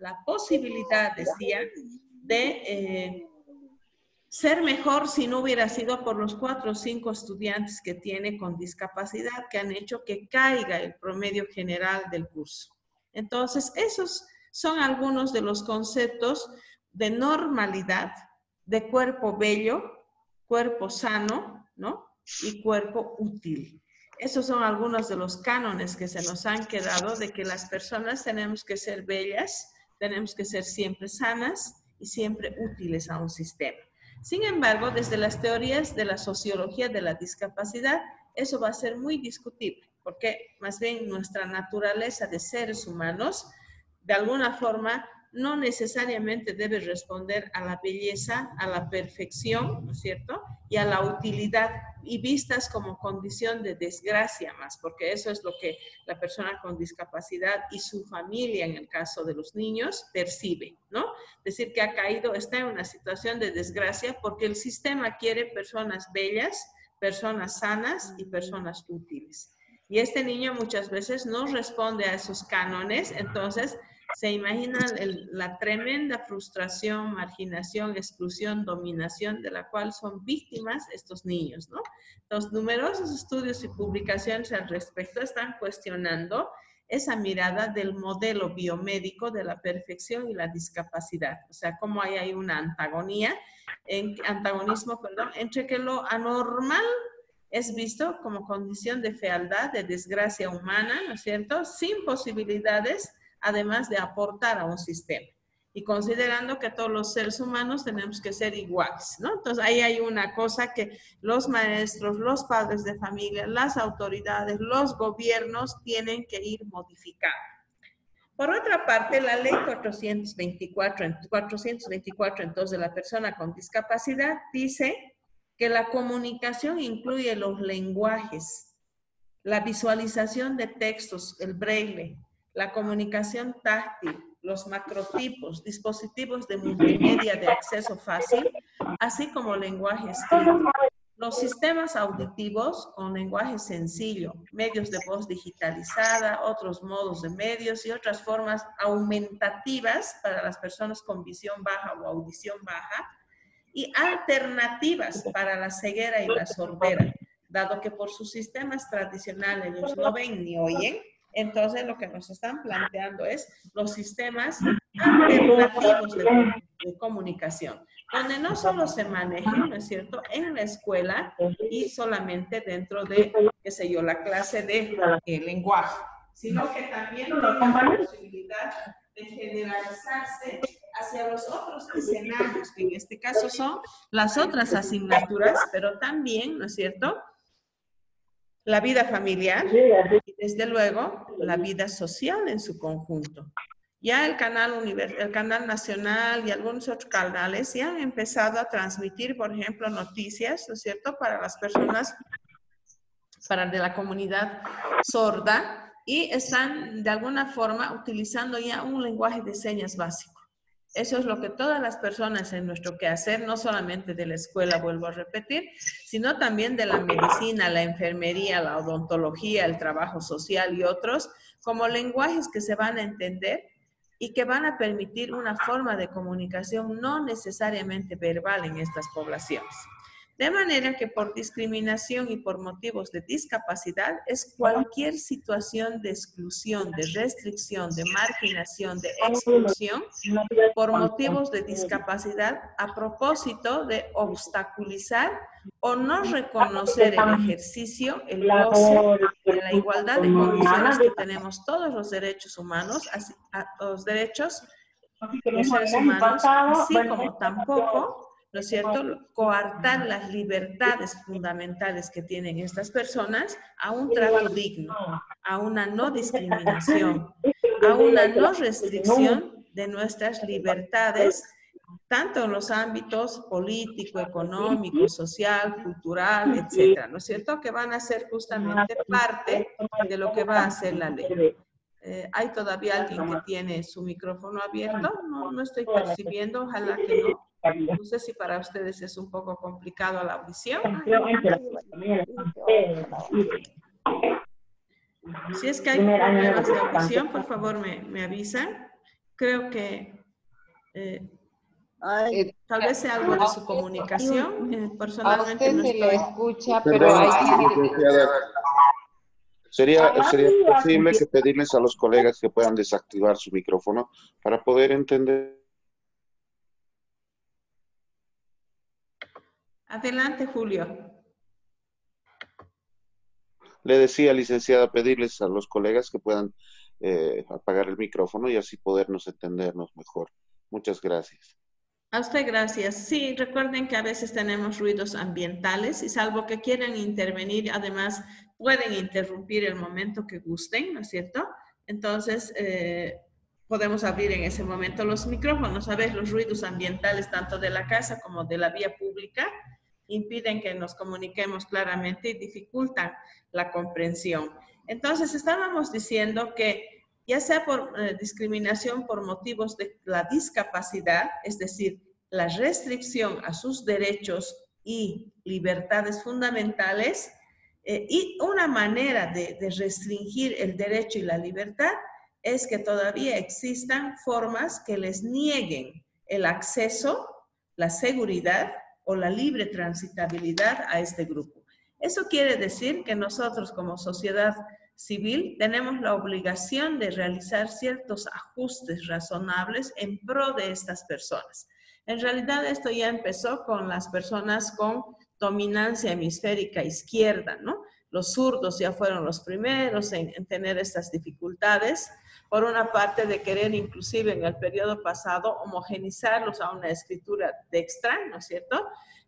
la posibilidad, decía, de ser mejor si no hubiera sido por los 4 o 5 estudiantes que tiene con discapacidad que han hecho que caiga el promedio general del curso. Entonces, esos son algunos de los conceptos de normalidad, de cuerpo bello, cuerpo sano, ¿no? Y cuerpo útil. Esos son algunos de los cánones que se nos han quedado de que las personas tenemos que ser bellas, tenemos que ser siempre sanas y siempre útiles a un sistema. Sin embargo, desde las teorías de la sociología de la discapacidad, eso va a ser muy discutible, porque más bien nuestra naturaleza de seres humanos, de alguna forma, no necesariamente debe responder a la belleza, a la perfección, ¿no es cierto? Y a la utilidad, y vistas como condición de desgracia más, porque eso es lo que la persona con discapacidad y su familia, en el caso de los niños, percibe, ¿no? Es decir, que ha caído, está en una situación de desgracia porque el sistema quiere personas bellas, personas sanas y personas útiles. Y este niño muchas veces no responde a esos cánones, entonces se imaginan la tremenda frustración, marginación, exclusión, dominación de la cual son víctimas estos niños, ¿no? Los numerosos estudios y publicaciones al respecto están cuestionando esa mirada del modelo biomédico de la perfección y la discapacidad. O sea, cómo hay una antagonismo, entre que lo anormal es visto como condición de fealdad, de desgracia humana, ¿no es cierto? Sin posibilidades, además de aportar a un sistema. Y considerando que todos los seres humanos tenemos que ser iguales, ¿no? Entonces, ahí hay una cosa que los maestros, los padres de familia, las autoridades, los gobiernos tienen que ir modificando. Por otra parte, la ley 424 entonces, de la persona con discapacidad dice que la comunicación incluye los lenguajes, la visualización de textos, el braille, la comunicación táctil, los macrotipos, dispositivos de multimedia de acceso fácil, así como lenguaje escrito. Los sistemas auditivos con lenguaje sencillo, medios de voz digitalizada, otros modos de medios y otras formas aumentativas para las personas con visión baja o audición baja, y alternativas para la ceguera y la sordera, dado que por sus sistemas tradicionales ellos no ven ni oyen. Entonces lo que nos están planteando es los sistemas alternativos de comunicación, donde no solo se manejen, ¿no es cierto?, en la escuela y solamente dentro de, qué sé yo, la clase de lenguaje, sino que también tenga la posibilidad de generalizarse hacia los otros escenarios, que en este caso son las otras asignaturas, pero también, ¿no es cierto?, la vida familiar y desde luego la vida social en su conjunto. Ya el canal nacional y algunos otros canales ya han empezado a transmitir, por ejemplo, noticias, ¿no es cierto?, para las personas de la comunidad sorda y están de alguna forma utilizando ya un lenguaje de señas básico. Eso es lo que todas las personas en nuestro quehacer, no solamente de la escuela, vuelvo a repetir, sino también de la medicina, la enfermería, la odontología, el trabajo social y otros, como lenguajes que se van a entender y que van a permitir una forma de comunicación no necesariamente verbal en estas poblaciones. De manera que por discriminación y por motivos de discapacidad es cualquier situación de exclusión, de restricción, de marginación, de exclusión por motivos de discapacidad a propósito de obstaculizar o no reconocer el ejercicio, el goce de la igualdad de condiciones que tenemos todos los derechos humanos, los derechos de los seres humanos, así como tampoco, ¿no es cierto?, coartar las libertades fundamentales que tienen estas personas a un trato digno, a una no discriminación, a una no restricción de nuestras libertades, tanto en los ámbitos político, económico, social, cultural, etcétera, ¿no es cierto?, que van a ser justamente parte de lo que va a hacer la ley. ¿Hay todavía alguien que tiene su micrófono abierto? No estoy percibiendo, ojalá que no. No sé si para ustedes es un poco complicado la audición. Si es que hay problemas de audición, por favor me avisan. Creo que Ay, tal vez sea algo de su comunicación. A Personalmente usted no se lo estoy... escucha, pero Perdón, hay gente que... licenciada. ¿Sería posible que pedirles a los colegas que puedan desactivar su micrófono para poder entender? Adelante, Julio. Le decía, licenciada, pedirles a los colegas que puedan apagar el micrófono y así podernos entendernos mejor. Muchas gracias. A usted gracias. Sí, recuerden que a veces tenemos ruidos ambientales y salvo que quieran intervenir, además pueden interrumpir el momento que gusten, ¿no es cierto? Entonces, podemos abrir en ese momento los micrófonos. A veces los ruidos ambientales, tanto de la casa como de la vía pública, impiden que nos comuniquemos claramente y dificultan la comprensión. Entonces, estábamos diciendo que ya sea por discriminación por motivos de la discapacidad, es decir, la restricción a sus derechos y libertades fundamentales, y una manera de restringir el derecho y la libertad es que todavía existan formas que les nieguen el acceso, la seguridad o la libre transitabilidad a este grupo. Eso quiere decir que nosotros como sociedad civil tenemos la obligación de realizar ciertos ajustes razonables en pro de estas personas. En realidad esto ya empezó con las personas con dominancia hemisférica izquierda, ¿no? Los zurdos ya fueron los primeros en tener estas dificultades, por una parte de querer inclusive en el periodo pasado homogenizarlos a una escritura dextra, ¿no es cierto?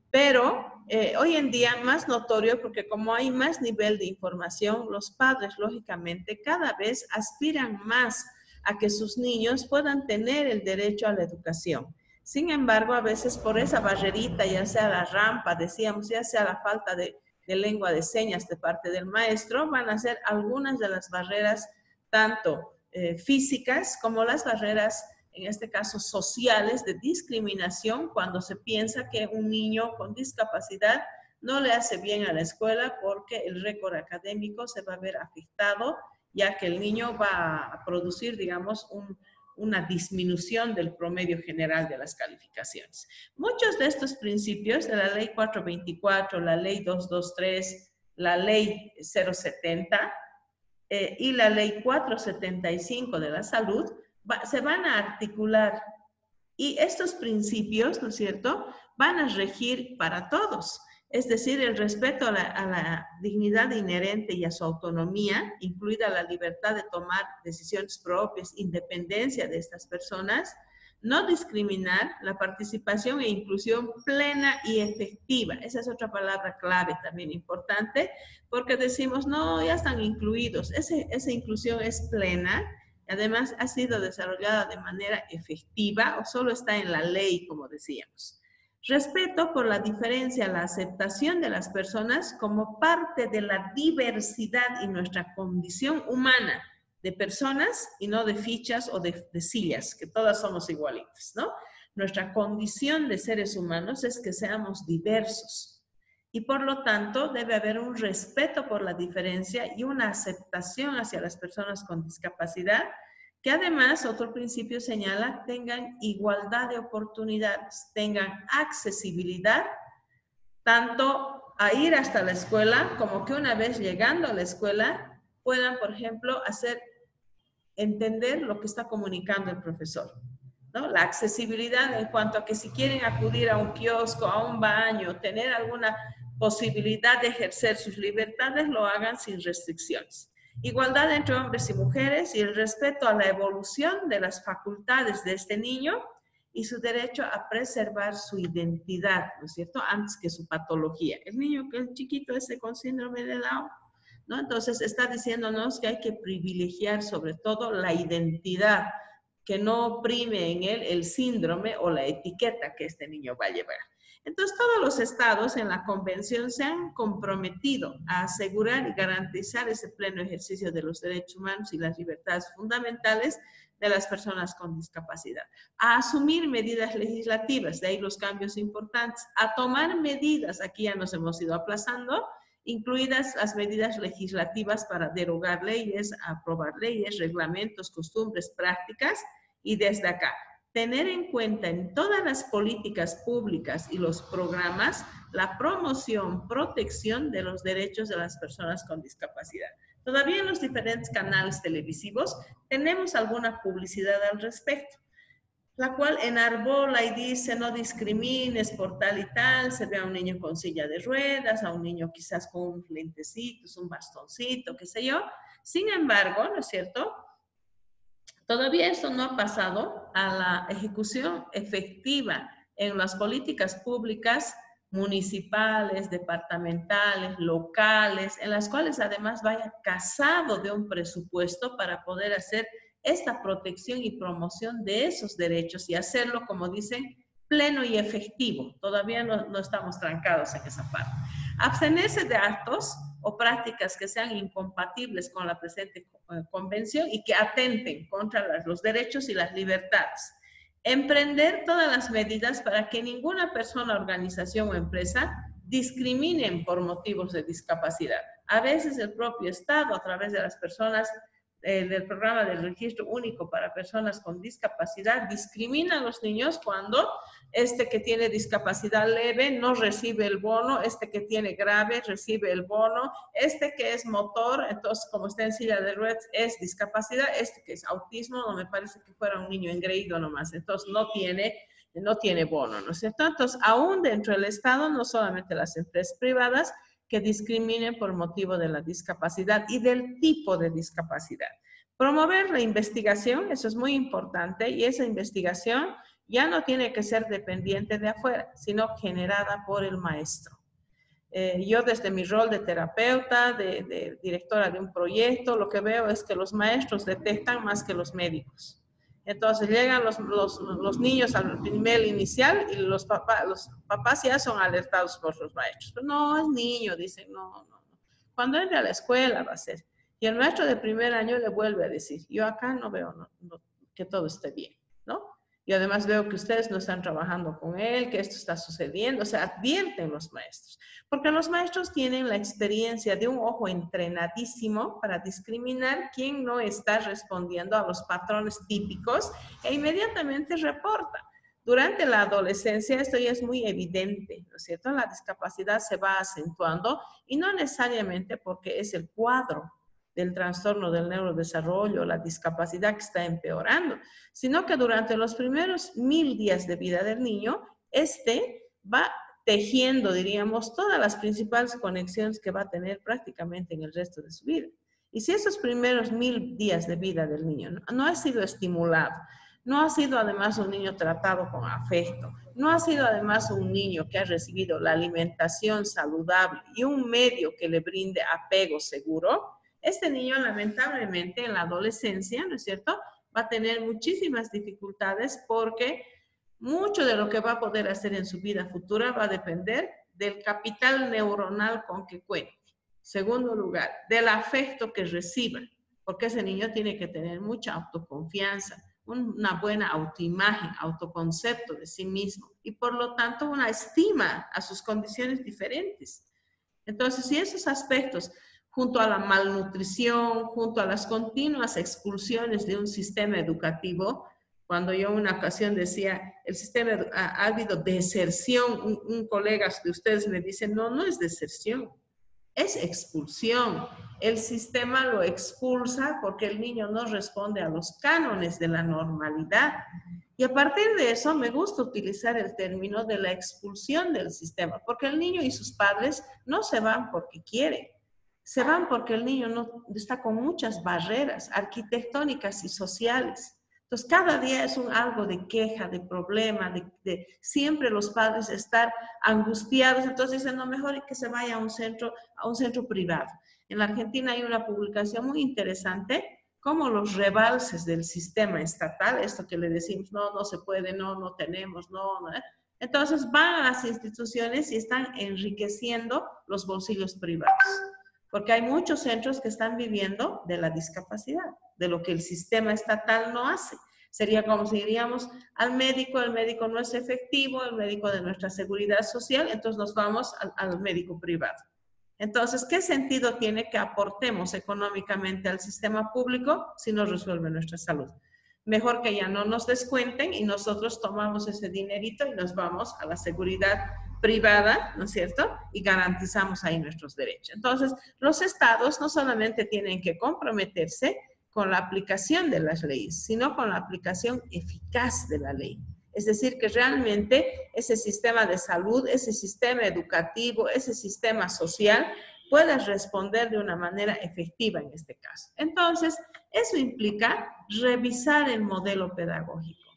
Pero hoy en día más notorio porque como hay más nivel de información, los padres lógicamente cada vez aspiran más a que sus niños puedan tener el derecho a la educación. Sin embargo, a veces por esa barrerita, ya sea la rampa, decíamos, ya sea la falta de lengua de señas de parte del maestro, van a ser algunas de las barreras tanto físicas como las barreras en este caso sociales, de discriminación cuando se piensa que un niño con discapacidad no le hace bien a la escuela porque el récord académico se va a ver afectado, ya que el niño va a producir, digamos, una disminución del promedio general de las calificaciones. Muchos de estos principios de la Ley 424, la Ley 223, la Ley 070 y la Ley 475 de la Salud, se van a articular y estos principios, ¿no es cierto?, van a regir para todos. Es decir, el respeto a la dignidad inherente y a su autonomía, incluida la libertad de tomar decisiones propias, independencia de estas personas, no discriminar, la participación e inclusión plena y efectiva. Esa es otra palabra clave también importante, porque decimos, no, ya están incluidos. Esa inclusión es plena. Además, ha sido desarrollada de manera efectiva o solo está en la ley, como decíamos. Respeto por la diferencia, la aceptación de las personas como parte de la diversidad y nuestra condición humana de personas y no de fichas o de sillas, que todas somos igualitas, ¿no? Nuestra condición de seres humanos es que seamos diversos y por lo tanto debe haber un respeto por la diferencia y una aceptación hacia las personas con discapacidad, que además, otro principio señala, tengan igualdad de oportunidades, tengan accesibilidad, tanto a ir hasta la escuela, como que una vez llegando a la escuela, puedan, por ejemplo, entender lo que está comunicando el profesor, ¿no? La accesibilidad en cuanto a que si quieren acudir a un kiosco, a un baño, tener alguna posibilidad de ejercer sus libertades, lo hagan sin restricciones. Igualdad entre hombres y mujeres y el respeto a la evolución de las facultades de este niño y su derecho a preservar su identidad, ¿no es cierto?, antes que su patología. El niño que es chiquito ese con síndrome de Down, ¿no? Entonces está diciéndonos que hay que privilegiar sobre todo la identidad, que no prime en él el síndrome o la etiqueta que este niño va a llevar. Entonces, todos los estados en la convención se han comprometido a asegurar y garantizar ese pleno ejercicio de los derechos humanos y las libertades fundamentales de las personas con discapacidad, a asumir medidas legislativas, de ahí los cambios importantes, a tomar medidas, aquí ya nos hemos ido aplazando, incluidas las medidas legislativas para derogar leyes, aprobar leyes, reglamentos, costumbres, prácticas, Y desde acá, tener en cuenta en todas las políticas públicas y los programas la promoción, protección de los derechos de las personas con discapacidad. Todavía en los diferentes canales televisivos tenemos alguna publicidad al respecto, la cual enarbola y dice no discrimines por tal y tal, se ve a un niño con silla de ruedas, a un niño quizás con un lentecitos, un bastoncito, qué sé yo. Sin embargo, ¿no es cierto?, todavía esto no ha pasado a la ejecución efectiva en las políticas públicas municipales, departamentales, locales, en las cuales además vaya casado de un presupuesto para poder hacer esta protección y promoción de esos derechos y hacerlo, como dicen, pleno y efectivo. Todavía no estamos trancados en esa parte. Abstenerse de actos o prácticas que sean incompatibles con la presente convención y que atenten contra los derechos y las libertades. Emprender todas las medidas para que ninguna persona, organización o empresa discriminen por motivos de discapacidad. A veces el propio Estado, a través de las personas del programa del registro único para personas con discapacidad, discrimina a los niños cuando este que tiene discapacidad leve no recibe el bono, este que tiene grave recibe el bono, este que es motor, entonces como está en silla de ruedas es discapacidad, este que es autismo, no me parece que fuera un niño engreído nomás, entonces no tiene bono, ¿no es cierto? Entonces, aún dentro del Estado, no solamente las empresas privadas, que discriminen por motivo de la discapacidad y del tipo de discapacidad. Promover la investigación, eso es muy importante, y esa investigación ya no tiene que ser dependiente de afuera, sino generada por el maestro. Yo desde mi rol de terapeuta, de directora de un proyecto, lo que veo es que los maestros detectan más que los médicos. Entonces llegan los niños al nivel inicial y los papás ya son alertados por los maestros. Pero no, es niño, dicen, no. Cuando entre a la escuela va a ser. Y el maestro de primer año le vuelve a decir, yo acá no veo que todo esté bien, ¿no? Y además veo que ustedes no están trabajando con él, que esto está sucediendo. O sea, advierten los maestros. Porque los maestros tienen la experiencia de un ojo entrenadísimo para discriminar quién no está respondiendo a los patrones típicos e inmediatamente reporta. Durante la adolescencia esto ya es muy evidente, ¿no es cierto? La discapacidad se va acentuando y no necesariamente porque es el cuadro del trastorno del neurodesarrollo, la discapacidad que está empeorando, sino que durante los primeros 1000 días de vida del niño, va tejiendo, diríamos, todas las principales conexiones que va a tener prácticamente en el resto de su vida. Y si esos primeros 1000 días de vida del niño no ha sido estimulado, no ha sido además un niño tratado con afecto, no ha sido además un niño que ha recibido la alimentación saludable y un medio que le brinde apego seguro, este niño lamentablemente en la adolescencia, ¿no es cierto?, va a tener muchísimas dificultades porque mucho de lo que va a poder hacer en su vida futura va a depender del capital neuronal con que cuente. Segundo lugar, del afecto que reciba, porque ese niño tiene que tener mucha autoconfianza, una buena autoimagen, autoconcepto de sí mismo y por lo tanto una estima a sus condiciones diferentes. Entonces, si esos aspectos, junto a la malnutrición, junto a las continuas expulsiones de un sistema educativo, cuando yo en una ocasión decía, el sistema, ha habido deserción, un colega de ustedes me dice, no es deserción, es expulsión. El sistema lo expulsa porque el niño no responde a los cánones de la normalidad. Y a partir de eso me gusta utilizar el término de la expulsión del sistema, porque el niño y sus padres no se van porque quieren, se van porque el niño no está con muchas barreras arquitectónicas y sociales. Entonces, cada día es algo de queja, de problema, de siempre los padres estar angustiados. Entonces dicen, no, mejor que se vaya a un centro privado. En la Argentina hay una publicación muy interesante, como los rebalses del sistema estatal, esto que le decimos, no se puede, no tenemos, no. Entonces van a las instituciones y están enriqueciendo los bolsillos privados. Porque hay muchos centros que están viviendo de la discapacidad, de lo que el sistema estatal no hace. Sería como si diríamos al médico, el médico no es efectivo, el médico de nuestra seguridad social, entonces nos vamos al médico privado. Entonces, ¿qué sentido tiene que aportemos económicamente al sistema público si no resuelve nuestra salud? mejor que ya no nos descuenten y nosotros tomamos ese dinerito y nos vamos a la seguridad privada, ¿no es cierto? Y garantizamos ahí nuestros derechos. Entonces, los estados no solamente tienen que comprometerse con la aplicación de las leyes, sino con la aplicación eficaz de la ley. Es decir, que realmente ese sistema de salud, ese sistema educativo, ese sistema social pueda responder de una manera efectiva en este caso. Entonces, eso implica revisar el modelo pedagógico,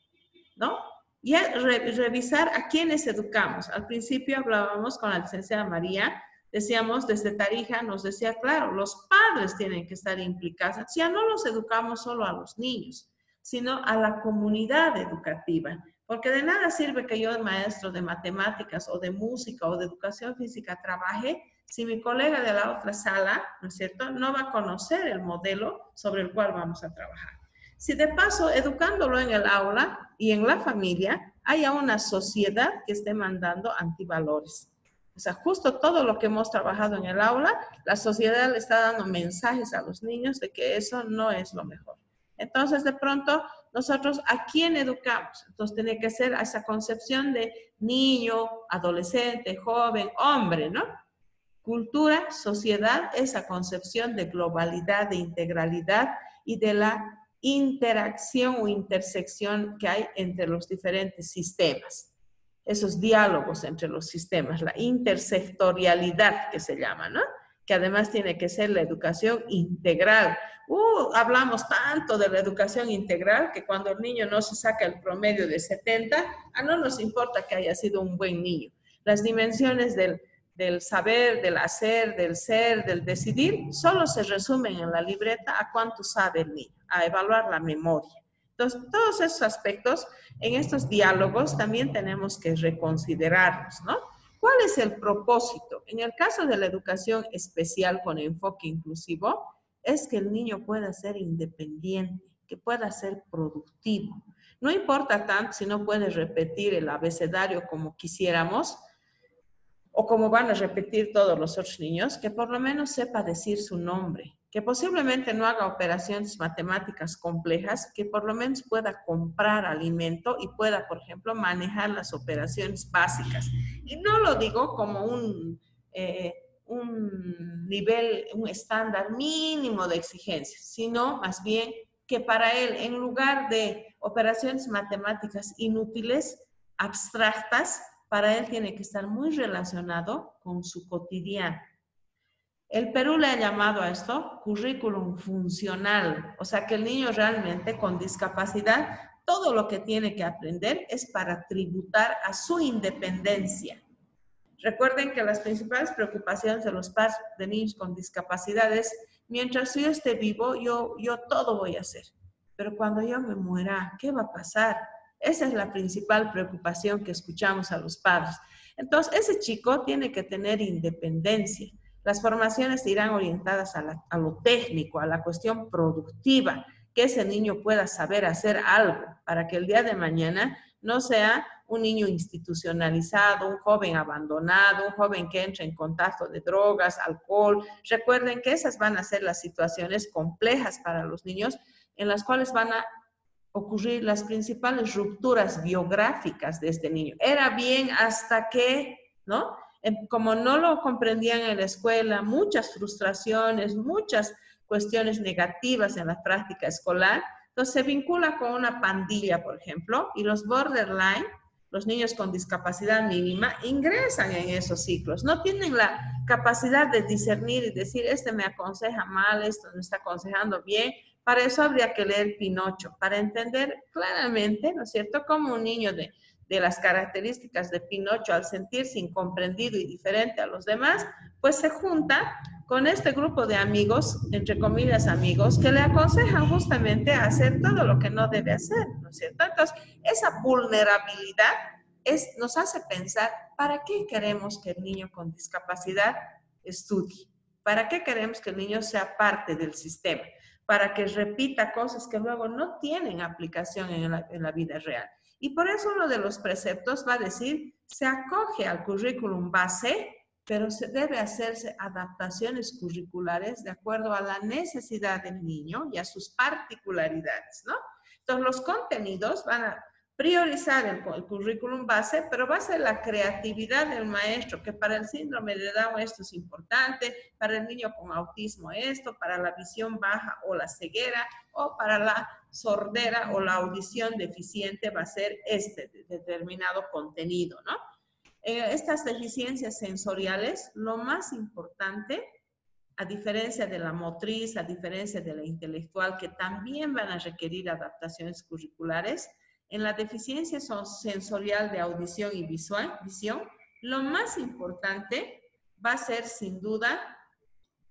¿no? Y revisar a quiénes educamos. Al principio hablábamos con la licenciada María, decíamos desde Tarija, nos decía, claro, los padres tienen que estar implicados. Ya no los educamos solo a los niños, sino a la comunidad educativa. Porque de nada sirve que yo, maestro de matemáticas o de música o de educación física, trabaje si mi colega de la otra sala, ¿no es cierto?, no va a conocer el modelo sobre el cual vamos a trabajar. Si de paso, educándolo en el aula y en la familia, haya una sociedad que esté mandando antivalores. O sea, justo todo lo que hemos trabajado en el aula, la sociedad le está dando mensajes a los niños de que eso no es lo mejor. Entonces, de pronto, nosotros, ¿a quién educamos? Entonces, tiene que ser esa concepción de niño, adolescente, joven, hombre, ¿no? Cultura, sociedad, esa concepción de globalidad, de integralidad y de la interacción o intersección que hay entre los diferentes sistemas. Esos diálogos entre los sistemas, la intersectorialidad que se llama, ¿no? Que además tiene que ser la educación integral. Hablamos tanto de la educación integral que cuando el niño no se saca el promedio de 70, no nos importa que haya sido un buen niño. Las dimensiones del saber, del hacer, del ser, del decidir, solo se resumen en la libreta a cuánto sabe el niño, a evaluar la memoria. Entonces, todos esos aspectos en estos diálogos también tenemos que reconsiderarlos, ¿no? ¿Cuál es el propósito? En el caso de la educación especial con enfoque inclusivo, es que el niño pueda ser independiente, que pueda ser productivo. No importa tanto si no puede repetir el abecedario como quisiéramos, o como van a repetir todos los otros niños, que por lo menos sepa decir su nombre, que posiblemente no haga operaciones matemáticas complejas, que por lo menos pueda comprar alimento y pueda, por ejemplo, manejar las operaciones básicas. Y no lo digo como un nivel, un estándar mínimo de exigencia, sino más bien que para él, en lugar de operaciones matemáticas inútiles, abstractas, para él tiene que estar muy relacionado con su cotidiano. El Perú le ha llamado a esto currículum funcional, o sea que el niño realmente con discapacidad, todo lo que tiene que aprender es para tributar a su independencia. Recuerden que las principales preocupaciones de los padres de niños con discapacidad es, mientras yo esté vivo, yo todo voy a hacer. Pero cuando yo me muera, ¿qué va a pasar? Esa es la principal preocupación que escuchamos a los padres. Entonces, ese chico tiene que tener independencia. Las formaciones irán orientadas a lo técnico, a la cuestión productiva, que ese niño pueda saber hacer algo para que el día de mañana no sea un niño institucionalizado, un joven abandonado, un joven que entra en contacto de drogas, alcohol. Recuerden que esas van a ser las situaciones complejas para los niños en las cuales van a ocurrir las principales rupturas biográficas de este niño. Era bien hasta que, ¿no? Como no lo comprendían en la escuela, muchas frustraciones, muchas cuestiones negativas en la práctica escolar, entonces se vincula con una pandilla, por ejemplo, y los borderline, los niños con discapacidad mínima, ingresan en esos ciclos. No tienen la capacidad de discernir y decir, este me aconseja mal, esto me está aconsejando bien. Para eso habría que leer Pinocho, para entender claramente, ¿no es cierto?, cómo un niño de las características de Pinocho, al sentirse incomprendido y diferente a los demás, pues se junta con este grupo de amigos, entre comillas amigos, que le aconsejan justamente a hacer todo lo que no debe hacer, ¿no es cierto? Entonces, esa vulnerabilidad nos hace pensar, ¿para qué queremos que el niño con discapacidad estudie? ¿Para qué queremos que el niño sea parte del sistema? Para que repita cosas que luego no tienen aplicación en la vida real. Y por eso uno de los preceptos va a decir, se acoge al currículum base, pero se debe hacerse adaptaciones curriculares de acuerdo a la necesidad del niño y a sus particularidades, ¿no? Entonces, los contenidos van a priorizar el currículum base, pero va a ser la creatividad del maestro, que para el síndrome de Down esto es importante, para el niño con autismo esto, para la visión baja o la ceguera, o para la sordera o la audición deficiente va a ser este determinado contenido, ¿no? Estas deficiencias sensoriales, lo más importante, a diferencia de la motriz, a diferencia de la intelectual, que también van a requerir adaptaciones curriculares, en la deficiencia sensorial de audición y visión, lo más importante va a ser sin duda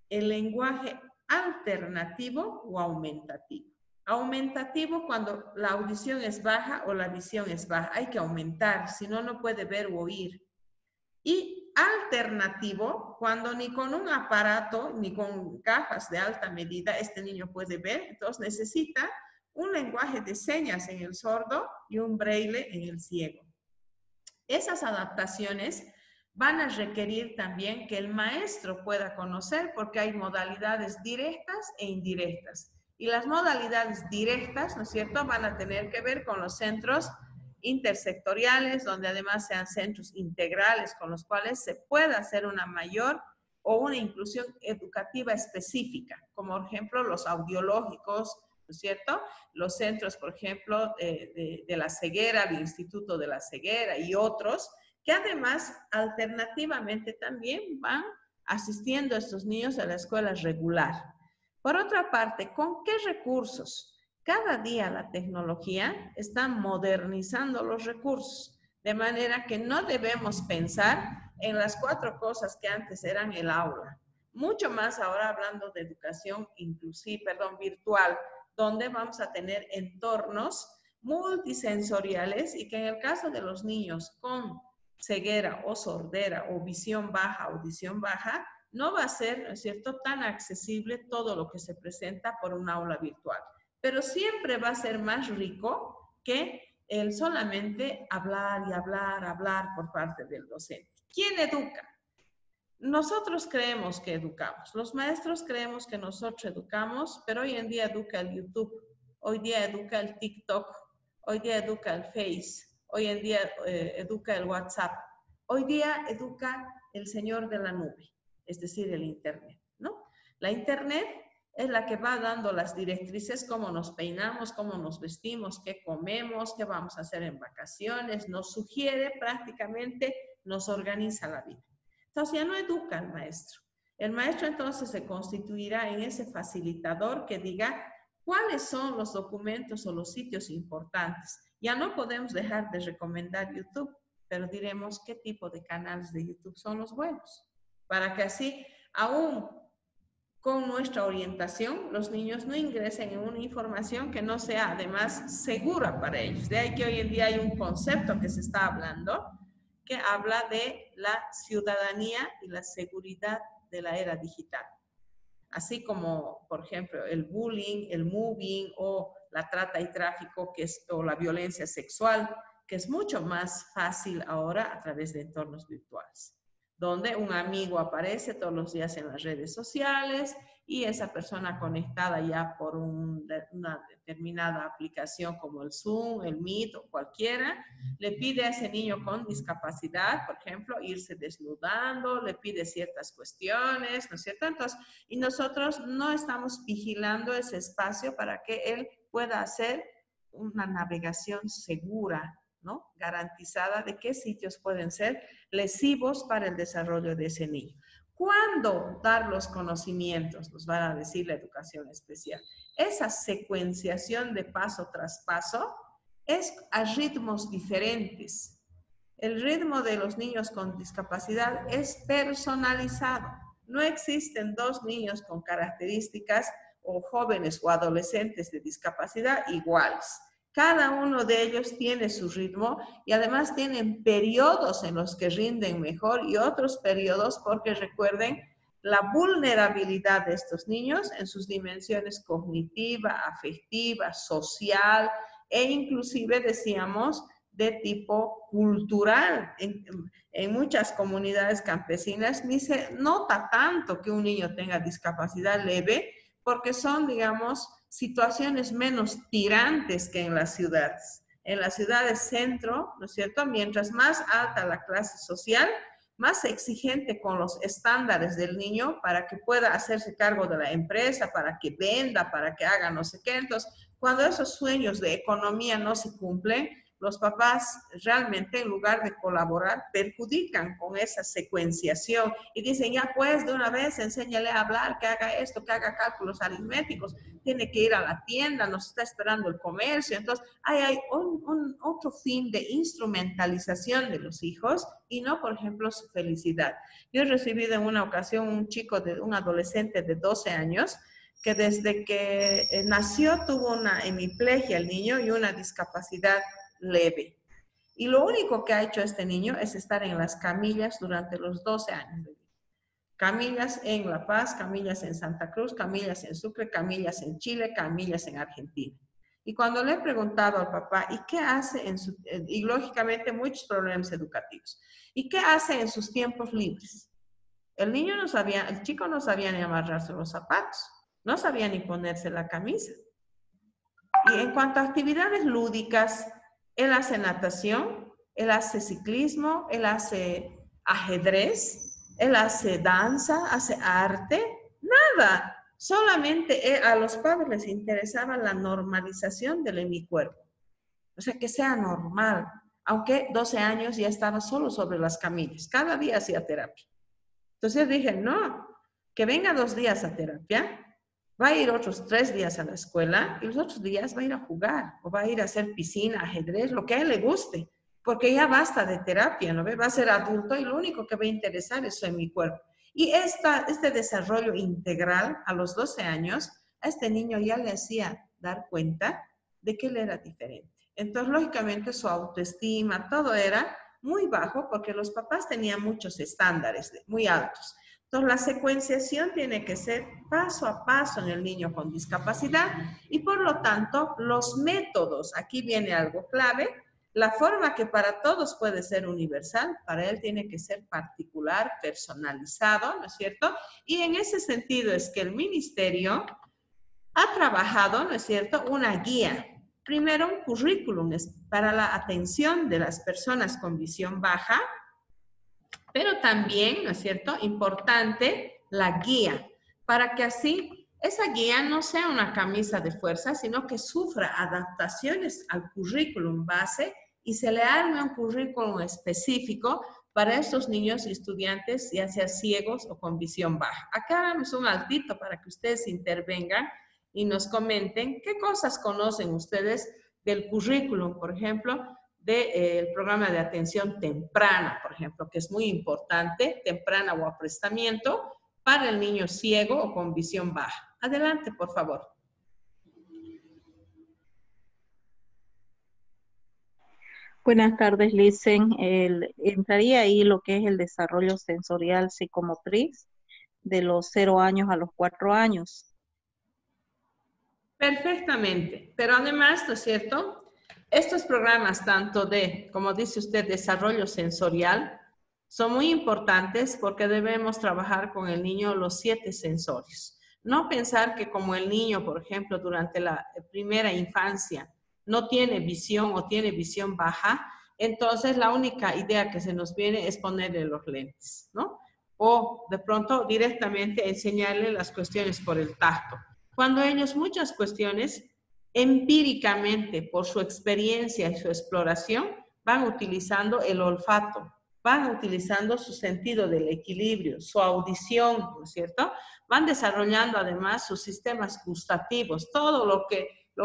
el lenguaje alternativo o aumentativo. Aumentativo cuando la audición es baja o la visión es baja. Hay que aumentar, si no, no puede ver o oír. Y alternativo cuando ni con un aparato ni con gafas de alta medida este niño puede ver, entonces necesita un lenguaje de señas en el sordo y un braille en el ciego. Esas adaptaciones van a requerir también que el maestro pueda conocer, porque hay modalidades directas e indirectas. Y las modalidades directas, ¿no es cierto?, van a tener que ver con los centros intersectoriales, donde además sean centros integrales con los cuales se pueda hacer una mayor o una inclusión educativa específica, como por ejemplo los audiológicos, ¿no es cierto? Los centros, por ejemplo, de la ceguera, el Instituto de la Ceguera y otros, que además alternativamente también van asistiendo a estos niños a la escuela regular. Por otra parte, ¿con qué recursos? Cada día la tecnología está modernizando los recursos, de manera que no debemos pensar en las 4 cosas que antes eran el aula. Mucho más ahora hablando de educación virtual, donde vamos a tener entornos multisensoriales y que en el caso de los niños con ceguera o sordera o visión baja, audición baja, no va a ser, ¿no es cierto?, tan accesible todo lo que se presenta por un aula virtual. Pero siempre va a ser más rico que el solamente hablar y hablar por parte del docente. ¿Quién educa? Nosotros creemos que educamos, los maestros creemos que nosotros educamos, pero hoy en día educa el YouTube, hoy día educa el TikTok, hoy día educa el Face, hoy en día educa el WhatsApp, hoy día educa el señor de la nube, es decir, el Internet, ¿no? La Internet es la que va dando las directrices, cómo nos peinamos, cómo nos vestimos, qué comemos, qué vamos a hacer en vacaciones, nos sugiere prácticamente, nos organiza la vida. Entonces ya no educa al maestro. El maestro entonces se constituirá en ese facilitador que diga cuáles son los documentos o los sitios importantes. Ya no podemos dejar de recomendar YouTube, pero diremos qué tipo de canales de YouTube son los buenos, para que así, aún con nuestra orientación, los niños no ingresen en una información que no sea además segura para ellos. De ahí que hoy en día hay un concepto que se está hablando, que habla de la ciudadanía y la seguridad de la era digital. Así como, por ejemplo, el bullying, el mobbing o la trata y tráfico, o la violencia sexual, que es mucho más fácil ahora a través de entornos virtuales, donde un amigo aparece todos los días en las redes sociales y esa persona conectada ya por una determinada aplicación como el Zoom, el Meet o cualquiera, le pide a ese niño con discapacidad, por ejemplo, irse desnudando, le pide ciertas cuestiones, ¿no es cierto? Entonces, y nosotros no estamos vigilando ese espacio para que él pueda hacer una navegación segura, ¿no? Garantizada de qué sitios pueden ser lesivos para el desarrollo de ese niño. ¿Cuándo dar los conocimientos? Nos van a decir la educación especial. Esa secuenciación de paso tras paso es a ritmos diferentes. El ritmo de los niños con discapacidad es personalizado. No existen 2 niños con características o jóvenes o adolescentes de discapacidad iguales. Cada uno de ellos tiene su ritmo y además tienen periodos en los que rinden mejor y otros periodos porque recuerden la vulnerabilidad de estos niños en sus dimensiones cognitiva, afectiva, social e inclusive, decíamos, de tipo cultural. En muchas comunidades campesinas ni se nota tanto que un niño tenga discapacidad leve porque son, digamos, situaciones menos tirantes que en las ciudades. En las ciudades centro, ¿no es cierto? Mientras más alta la clase social, más exigente con los estándares del niño para que pueda hacerse cargo de la empresa, para que venda, para que haga no sé qué. Entonces, cuando esos sueños de economía no se cumplen, los papás realmente en lugar de colaborar perjudican con esa secuenciación y dicen, ya pues de una vez enséñale a hablar, que haga esto, que haga cálculos aritméticos, tiene que ir a la tienda, nos está esperando el comercio. Entonces hay otro fin de instrumentalización de los hijos y no, por ejemplo, su felicidad. Yo he recibido en una ocasión un adolescente de 12 años que desde que nació tuvo una hemiplegia el niño y una discapacidad leve. Y lo único que ha hecho este niño es estar en las camillas durante los 12 años de vida. Camillas en La Paz, camillas en Santa Cruz, camillas en Sucre, camillas en Chile, camillas en Argentina. Y cuando le he preguntado al papá, ¿y qué hace y lógicamente muchos problemas educativos, ¿y qué hace en sus tiempos libres? El chico no sabía ni amarrarse los zapatos, no sabía ni ponerse la camisa. Y en cuanto a actividades lúdicas, él hace natación, él hace ciclismo, él hace ajedrez, él hace danza, hace arte, nada. Solamente a los padres les interesaba la normalización del hemicuerpo. O sea, que sea normal. Aunque 12 años ya estaba solo sobre las camillas. Cada día hacía terapia. Entonces dije, no, que venga 2 días a terapia, va a ir otros 3 días a la escuela y los otros días va a ir a jugar o va a ir a hacer piscina, ajedrez, lo que a él le guste, porque ya basta de terapia, ¿no ve? Va a ser adulto y lo único que va a interesar es su mi cuerpo. Y este desarrollo integral a los 12 años, a este niño ya le hacía dar cuenta de que él era diferente. Entonces, lógicamente, su autoestima, todo era muy bajo porque los papás tenían muchos estándares muy altos. Entonces, la secuenciación tiene que ser paso a paso en el niño con discapacidad y, por lo tanto, los métodos, aquí viene algo clave, la forma que para todos puede ser universal, para él tiene que ser particular, personalizado, ¿no es cierto? Y en ese sentido es que el ministerio ha trabajado, ¿no es cierto?, una guía. Primero, un currículum para la atención de las personas con visión baja, pero también, ¿no es cierto?, importante la guía, para que así esa guía no sea una camisa de fuerza, sino que sufra adaptaciones al currículum base y se le arme un currículum específico para estos niños y estudiantes, ya sea ciegos o con visión baja. Acá damos un altito para que ustedes intervengan y nos comenten qué cosas conocen ustedes del currículum, por ejemplo, del programa de atención temprana, por ejemplo, que es muy importante, temprana o aprestamiento para el niño ciego o con visión baja. Adelante, por favor. Buenas tardes, Licen. Entraría ahí lo que es el desarrollo sensorial psicomotriz de los 0 años a los 4 años. Perfectamente, pero además, ¿no es cierto?, estos programas, tanto de, como dice usted, desarrollo sensorial, son muy importantes porque debemos trabajar con el niño los 7 sensorios. No pensar que como el niño, por ejemplo, durante la primera infancia no tiene visión o tiene visión baja, entonces la única idea que se nos viene es ponerle los lentes, ¿no? O de pronto directamente enseñarle las cuestiones por el tacto. Cuando ellos muchas cuestiones empíricamente, por su experiencia y su exploración, van utilizando el olfato, van utilizando su sentido del equilibrio, su audición, ¿no es cierto? Van desarrollando además sus sistemas gustativos, todo lo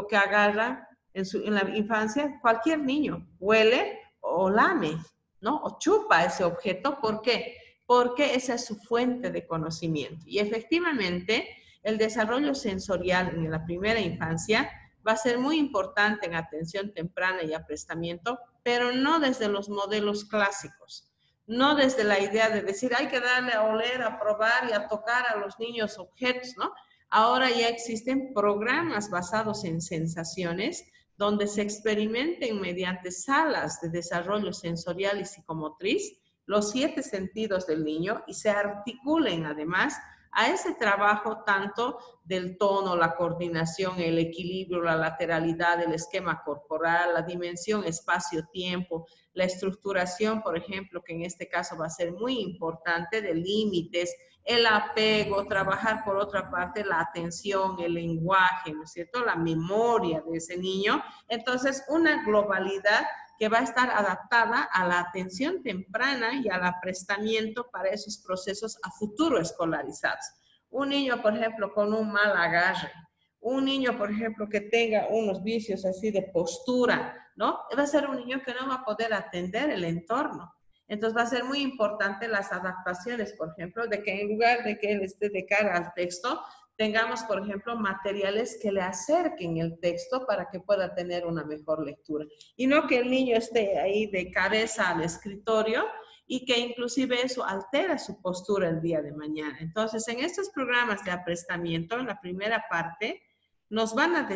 que agarra en la infancia, cualquier niño huele o lame, ¿no? O chupa ese objeto. ¿Por qué? Porque esa es su fuente de conocimiento. Y efectivamente, el desarrollo sensorial en la primera infancia va a ser muy importante en atención temprana y aprestamiento, pero no desde los modelos clásicos, no desde la idea de decir hay que darle a oler, a probar y a tocar a los niños objetos, ¿no? Ahora ya existen programas basados en sensaciones donde se experimenten mediante salas de desarrollo sensorial y psicomotriz los 7 sentidos del niño y se articulen además a ese trabajo tanto del tono, la coordinación, el equilibrio, la lateralidad, el esquema corporal, la dimensión espacio-tiempo, la estructuración, por ejemplo, que en este caso va a ser muy importante, de límites, el apego, trabajar por otra parte la atención, el lenguaje, ¿no es cierto? La memoria de ese niño. Entonces, una globalidad que va a estar adaptada a la atención temprana y al aprestamiento para esos procesos a futuro escolarizados. Un niño, por ejemplo, con un mal agarre, un niño, por ejemplo, que tenga unos vicios así de postura, ¿no? Va a ser un niño que no va a poder atender el entorno. Entonces va a ser muy importante las adaptaciones, por ejemplo, de que en lugar de que él esté de cara al texto, tengamos, por ejemplo, materiales que le acerquen el texto para que pueda tener una mejor lectura. Y no que el niño esté ahí de cabeza al escritorio y que inclusive eso altera su postura el día de mañana. Entonces, en estos programas de aprestamiento, en la primera parte, nos van a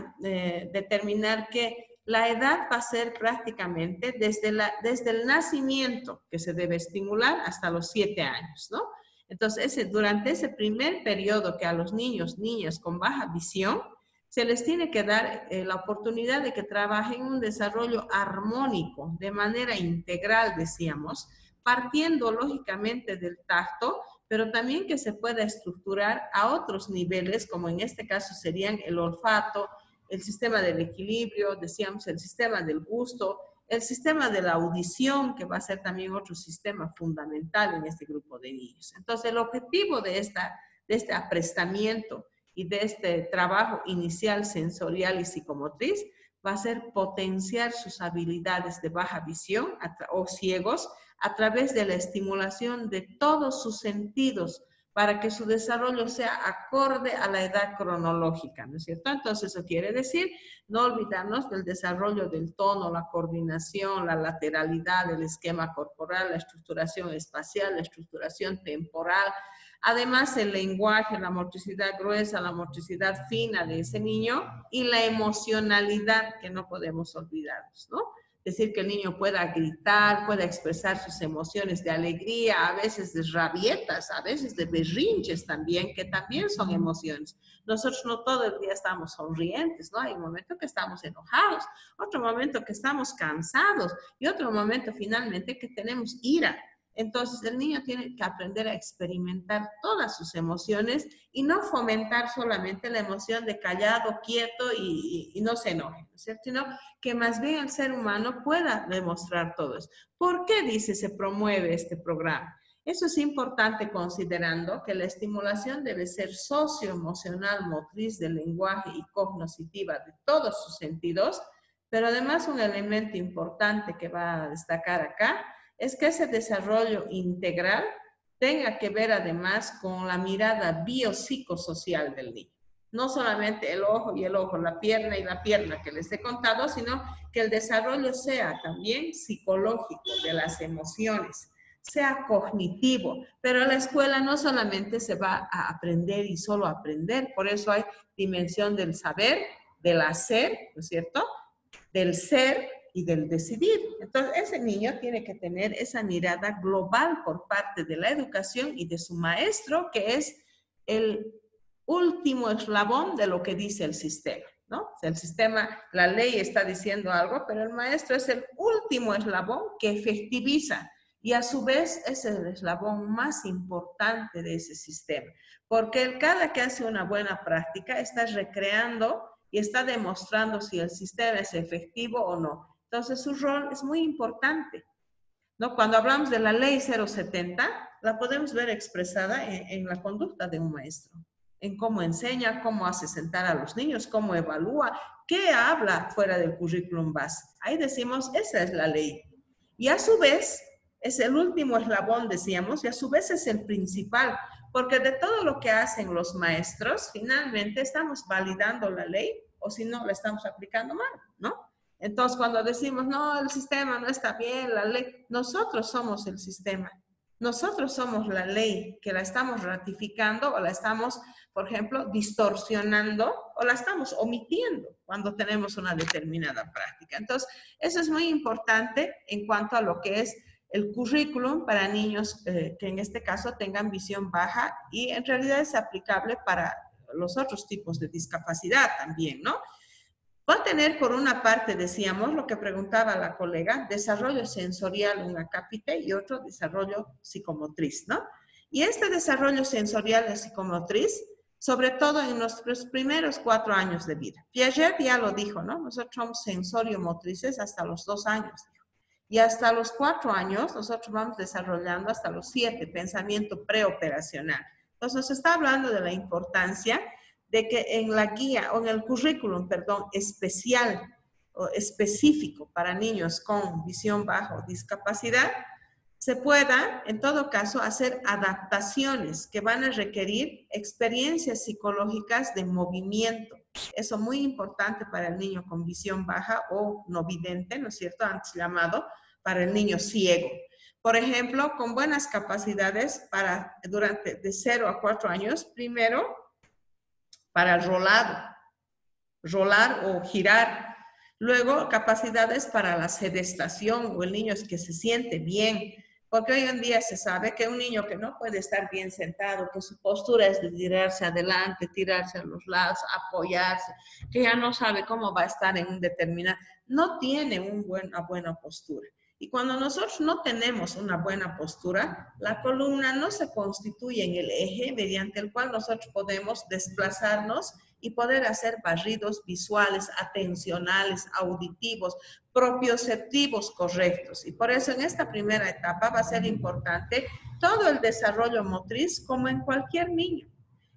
determinar que la edad va a ser prácticamente desde el nacimiento que se debe estimular hasta los 7 años, ¿no? Entonces, durante ese primer periodo que a los niños, niñas con baja visión, se les tiene que dar la oportunidad de que trabajen un desarrollo armónico, de manera integral, decíamos, partiendo lógicamente del tacto, pero también que se pueda estructurar a otros niveles, como en este caso serían el olfato, el sistema del equilibrio, decíamos el sistema del gusto, el sistema de la audición, que va a ser también otro sistema fundamental en este grupo de niños. Entonces, el objetivo de este aprestamiento y de este trabajo inicial sensorial y psicomotriz va a ser potenciar sus habilidades de baja visión o ciegos a través de la estimulación de todos sus sentidos, para que su desarrollo sea acorde a la edad cronológica, ¿no es cierto? Entonces, eso quiere decir no olvidarnos del desarrollo del tono, la coordinación, la lateralidad, el esquema corporal, la estructuración espacial, la estructuración temporal, además el lenguaje, la motricidad gruesa, la motricidad fina de ese niño y la emocionalidad que no podemos olvidarnos, ¿no? Es decir, que el niño pueda gritar, pueda expresar sus emociones de alegría, a veces de rabietas, a veces de berrinches también, que también son emociones. Nosotros no todo el día estamos sonrientes, ¿no? Hay un momento que estamos enojados, otro momento que estamos cansados y otro momento finalmente que tenemos ira. Entonces, el niño tiene que aprender a experimentar todas sus emociones y no fomentar solamente la emoción de callado, quieto y no se enoje, ¿no es cierto? Sino que más bien el ser humano pueda demostrar todo eso. ¿Por qué, dice, se promueve este programa? Eso es importante considerando que la estimulación debe ser socioemocional, motriz, del lenguaje y cognoscitiva de todos sus sentidos, pero además un elemento importante que va a destacar acá es que ese desarrollo integral tenga que ver además con la mirada biopsicosocial del niño. No solamente el ojo y el ojo, la pierna y la pierna que les he contado, sino que el desarrollo sea también psicológico de las emociones, sea cognitivo. Pero en la escuela no solamente se va a aprender y solo aprender, por eso hay dimensión del saber, del hacer, ¿no es cierto?, del ser y del decidir. Entonces, ese niño tiene que tener esa mirada global por parte de la educación y de su maestro, que es el último eslabón de lo que dice el sistema, ¿no? O sea, el sistema, la ley está diciendo algo, pero el maestro es el último eslabón que efectiviza y a su vez es el eslabón más importante de ese sistema, porque cada que hace una buena práctica está recreando y está demostrando si el sistema es efectivo o no. Entonces, su rol es muy importante, ¿no? Cuando hablamos de la ley 070, la podemos ver expresada en la conducta de un maestro, en cómo enseña, cómo hace sentar a los niños, cómo evalúa, qué habla fuera del currículum base. Ahí decimos, esa es la ley. Y a su vez, es el último eslabón, decíamos, y a su vez es el principal, porque de todo lo que hacen los maestros, finalmente estamos validando la ley, o si no, la estamos aplicando mal, ¿no? Entonces, cuando decimos, no, el sistema no está bien, la ley, nosotros somos el sistema. Nosotros somos la ley que la estamos ratificando o la estamos, por ejemplo, distorsionando o la estamos omitiendo cuando tenemos una determinada práctica. Entonces, eso es muy importante en cuanto a lo que es el currículum para niños que en este caso tengan visión baja y en realidad es aplicable para los otros tipos de discapacidad también, ¿no? Va a tener por una parte, decíamos, lo que preguntaba la colega, desarrollo sensorial, un acápite, y otro desarrollo psicomotriz, ¿no? Y este desarrollo sensorial y psicomotriz, sobre todo en nuestros primeros 4 años de vida. Piaget ya lo dijo, ¿no? Nosotros somos sensorio-motrices hasta los 2 años. Y hasta los 4 años, nosotros vamos desarrollando hasta los 7, pensamiento preoperacional. Entonces, nos está hablando de la importancia de que en la guía, o en el currículum, perdón, especial o específico para niños con visión baja o discapacidad, se pueda, en todo caso, hacer adaptaciones que van a requerir experiencias psicológicas de movimiento. Eso es muy importante para el niño con visión baja o no vidente, ¿no es cierto? Antes llamado para el niño ciego. Por ejemplo, con buenas capacidades para, durante de 0 a 4 años, primero, para el rolar o girar. Luego, capacidades para la sedestación o el niño es que se siente bien. Porque hoy en día se sabe que un niño que no puede estar bien sentado, que su postura es de tirarse adelante, tirarse a los lados, apoyarse, que ya no sabe cómo va a estar en un determinado, no tiene una buena postura. Y cuando nosotros no tenemos una buena postura, la columna no se constituye en el eje mediante el cual nosotros podemos desplazarnos y poder hacer barridos visuales, atencionales, auditivos, propioceptivos correctos. Y por eso en esta primera etapa va a ser importante todo el desarrollo motriz como en cualquier niño.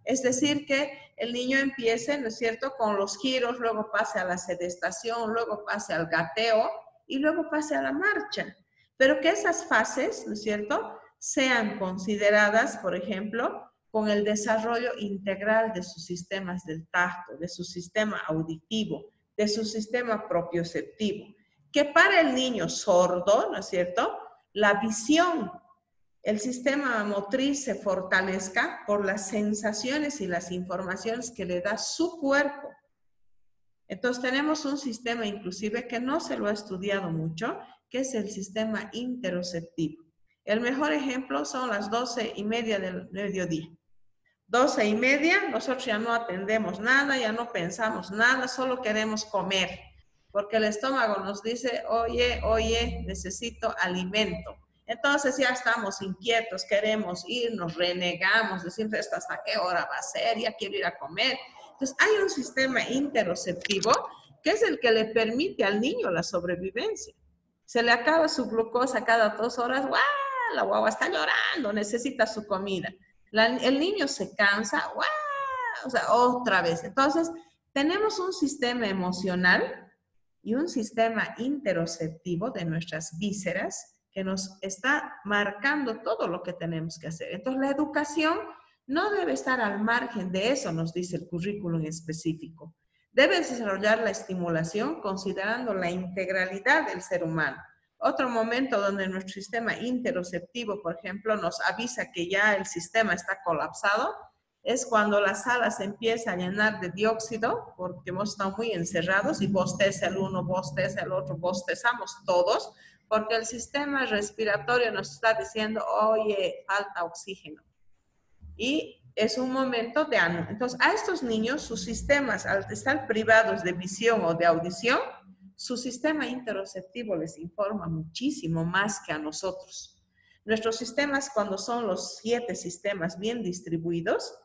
Es decir, que el niño empiece, ¿no es cierto?, con los giros, luego pase a la sedestación, luego pase al gateo y luego pase a la marcha. Pero que esas fases, ¿no es cierto?, sean consideradas, por ejemplo, con el desarrollo integral de sus sistemas del tacto, de su sistema auditivo, de su sistema propioceptivo. Que para el niño sordo, ¿no es cierto?, la visión, el sistema motriz se fortalezca por las sensaciones y las informaciones que le da su cuerpo. Entonces tenemos un sistema inclusive que no se lo ha estudiado mucho, que es el sistema interoceptivo. El mejor ejemplo son las 12:30 del mediodía. 12:30, nosotros ya no atendemos nada, ya no pensamos nada, solo queremos comer. Porque el estómago nos dice, oye, necesito alimento. Entonces ya estamos inquietos, queremos irnos, renegamos, decimos, ¿hasta qué hora va a ser? Ya quiero ir a comer. Entonces hay un sistema interoceptivo que es el que le permite al niño la sobrevivencia. Se le acaba su glucosa cada 2 horas, ¡guau! La guagua está llorando, necesita su comida. El niño se cansa, ¡guau! O sea, otra vez. Entonces, tenemos un sistema emocional y un sistema interoceptivo de nuestras vísceras que nos está marcando todo lo que tenemos que hacer. Entonces, la educación no debe estar al margen de eso, nos dice el currículum específico. Debe desarrollar la estimulación considerando la integralidad del ser humano. Otro momento donde nuestro sistema interoceptivo, por ejemplo, nos avisa que ya el sistema está colapsado, es cuando la sala se empieza a llenar de dióxido, porque hemos estado muy encerrados y bosteza el uno, bosteza el otro, bostezamos todos, porque el sistema respiratorio nos está diciendo, oye, falta oxígeno. Y es un momento de ánimo. Entonces, a estos niños, sus sistemas, al estar privados de visión o de audición, su sistema interoceptivo les informa muchísimo más que a nosotros. Nuestros sistemas, cuando son los 7 sistemas bien distribuidos,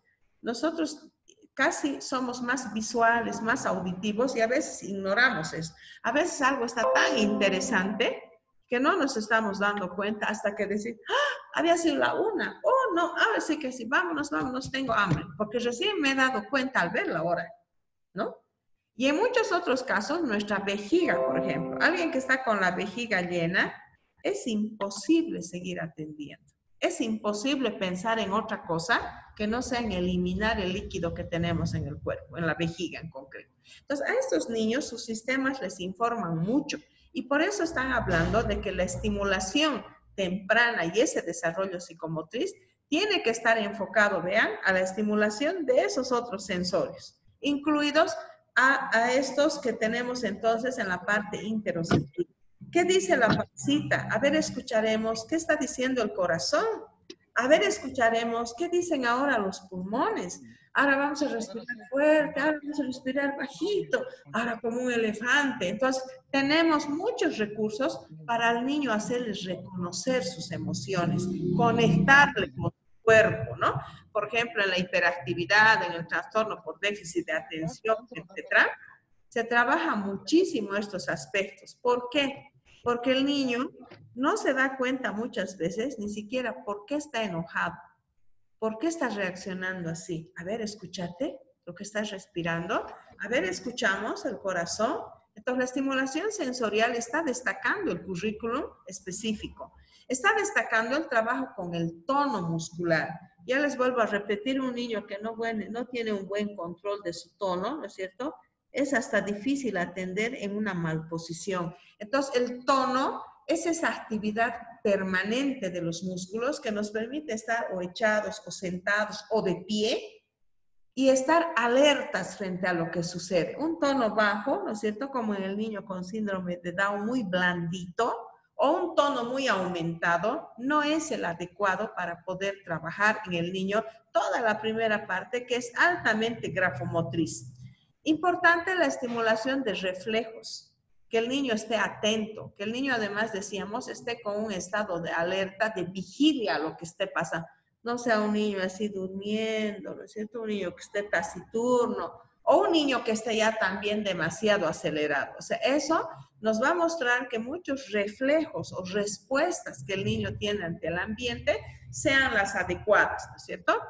nosotros casi somos más visuales, más auditivos y a veces ignoramos eso. A veces algo está tan interesante que no nos estamos dando cuenta hasta que decimos, ¡ah! Había sido la 1. Oh, no, ahora sí que sí, vámonos, tengo hambre. Porque recién me he dado cuenta al ver la hora, ¿no? Y en muchos otros casos, nuestra vejiga, por ejemplo, alguien que está con la vejiga llena, es imposible seguir atendiendo. Es imposible pensar en otra cosa que no sea en eliminar el líquido que tenemos en el cuerpo, en la vejiga en concreto. Entonces, a estos niños sus sistemas les informan mucho y por eso están hablando de que la estimulación temprana y ese desarrollo psicomotriz tiene que estar enfocado, vean, a la estimulación de esos otros sensorios, incluidos a estos que tenemos entonces en la parte interoceptiva. ¿Qué dice la pancita? A ver, escucharemos. ¿Qué está diciendo el corazón? A ver, escucharemos. ¿Qué dicen ahora los pulmones? Ahora vamos a respirar fuerte, ahora vamos a respirar bajito, ahora como un elefante. Entonces, tenemos muchos recursos para al niño hacerles reconocer sus emociones, conectarle con su cuerpo, ¿no? Por ejemplo, en la hiperactividad, en el trastorno por déficit de atención, etcétera, se trabaja muchísimo estos aspectos. ¿Por qué? Porque el niño no se da cuenta muchas veces ni siquiera por qué está enojado, por qué está reaccionando así. A ver, escúchate lo que estás respirando. A ver, escuchamos el corazón. Entonces, la estimulación sensorial está destacando el currículum específico. Está destacando el trabajo con el tono muscular. Ya les vuelvo a repetir, un niño que no tiene un buen control de su tono, ¿no es cierto?, es hasta difícil atender en una malposición. Entonces, el tono es esa actividad permanente de los músculos que nos permite estar o echados o sentados o de pie y estar alertas frente a lo que sucede. Un tono bajo, ¿no es cierto?, como en el niño con síndrome de Down, muy blandito, o un tono muy aumentado, no es el adecuado para poder trabajar en el niño toda la primera parte, que es altamente grafomotriz. Importante la estimulación de reflejos, que el niño esté atento, que el niño además, decíamos, esté con un estado de alerta, de vigilia a lo que esté pasando. No sea un niño así durmiendo, ¿no es cierto? Un niño que esté taciturno o un niño que esté ya también demasiado acelerado. O sea, eso nos va a mostrar que muchos reflejos o respuestas que el niño tiene ante el ambiente sean las adecuadas, ¿no es cierto?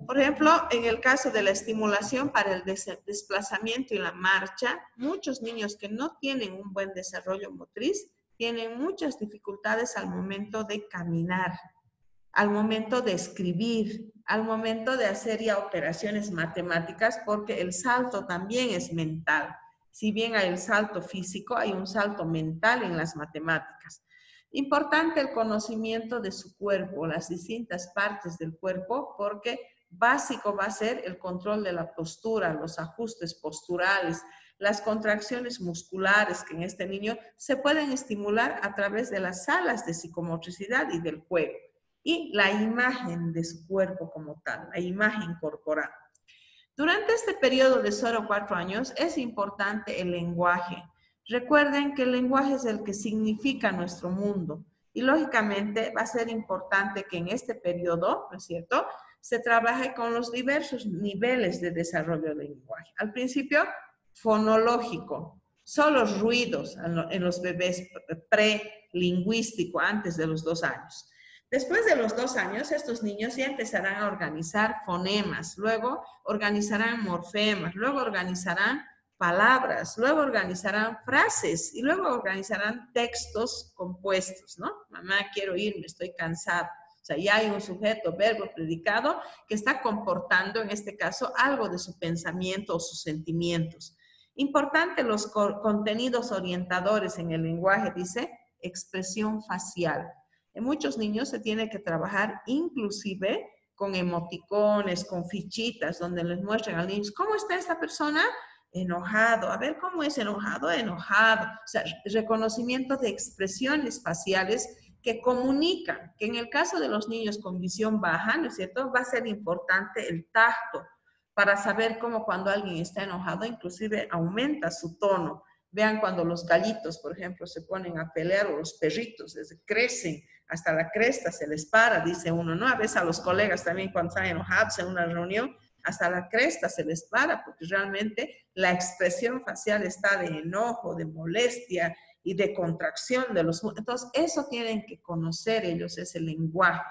Por ejemplo, en el caso de la estimulación para el desplazamiento y la marcha, muchos niños que no tienen un buen desarrollo motriz tienen muchas dificultades al momento de caminar, al momento de escribir, al momento de hacer ya operaciones matemáticas, porque el salto también es mental. Si bien hay el salto físico, hay un salto mental en las matemáticas. Importante el conocimiento de su cuerpo, las distintas partes del cuerpo, porque básico va a ser el control de la postura, los ajustes posturales, las contracciones musculares que en este niño se pueden estimular a través de las salas de psicomotricidad y del juego. Y la imagen de su cuerpo como tal, la imagen corporal. Durante este periodo de 0 a 4 años es importante el lenguaje. Recuerden que el lenguaje es el que significa nuestro mundo y lógicamente va a ser importante que en este periodo, ¿no es cierto?, se trabaje con los diversos niveles de desarrollo del lenguaje. Al principio, fonológico, son los ruidos en los bebés prelingüístico, antes de los 2 años. Después de los 2 años, estos niños ya empezarán a organizar fonemas, luego organizarán morfemas, luego organizarán palabras, luego organizarán frases y luego organizarán textos compuestos, ¿no? Mamá, quiero irme, estoy cansado. O sea, ya hay un sujeto, verbo, predicado que está comportando, en este caso, algo de su pensamiento o sus sentimientos. Importante los contenidos orientadores en el lenguaje, dice, expresión facial. En muchos niños se tiene que trabajar inclusive con emoticones, con fichitas, donde les muestran al niño, ¿cómo está esta persona? Enojado. A ver, ¿cómo es enojado? Enojado. O sea, reconocimiento de expresiones faciales que comunican, que en el caso de los niños con visión baja, ¿no es cierto?, va a ser importante el tacto para saber cómo cuando alguien está enojado, inclusive aumenta su tono. Vean cuando los gallitos, por ejemplo, se ponen a pelear o los perritos crecen hasta la cresta, se les para, dice uno, ¿no? A veces a los colegas también cuando están enojados en una reunión, hasta la cresta se les para, porque realmente la expresión facial está de enojo, de molestia y de contracción de los... Entonces, eso tienen que conocer ellos, ese lenguaje.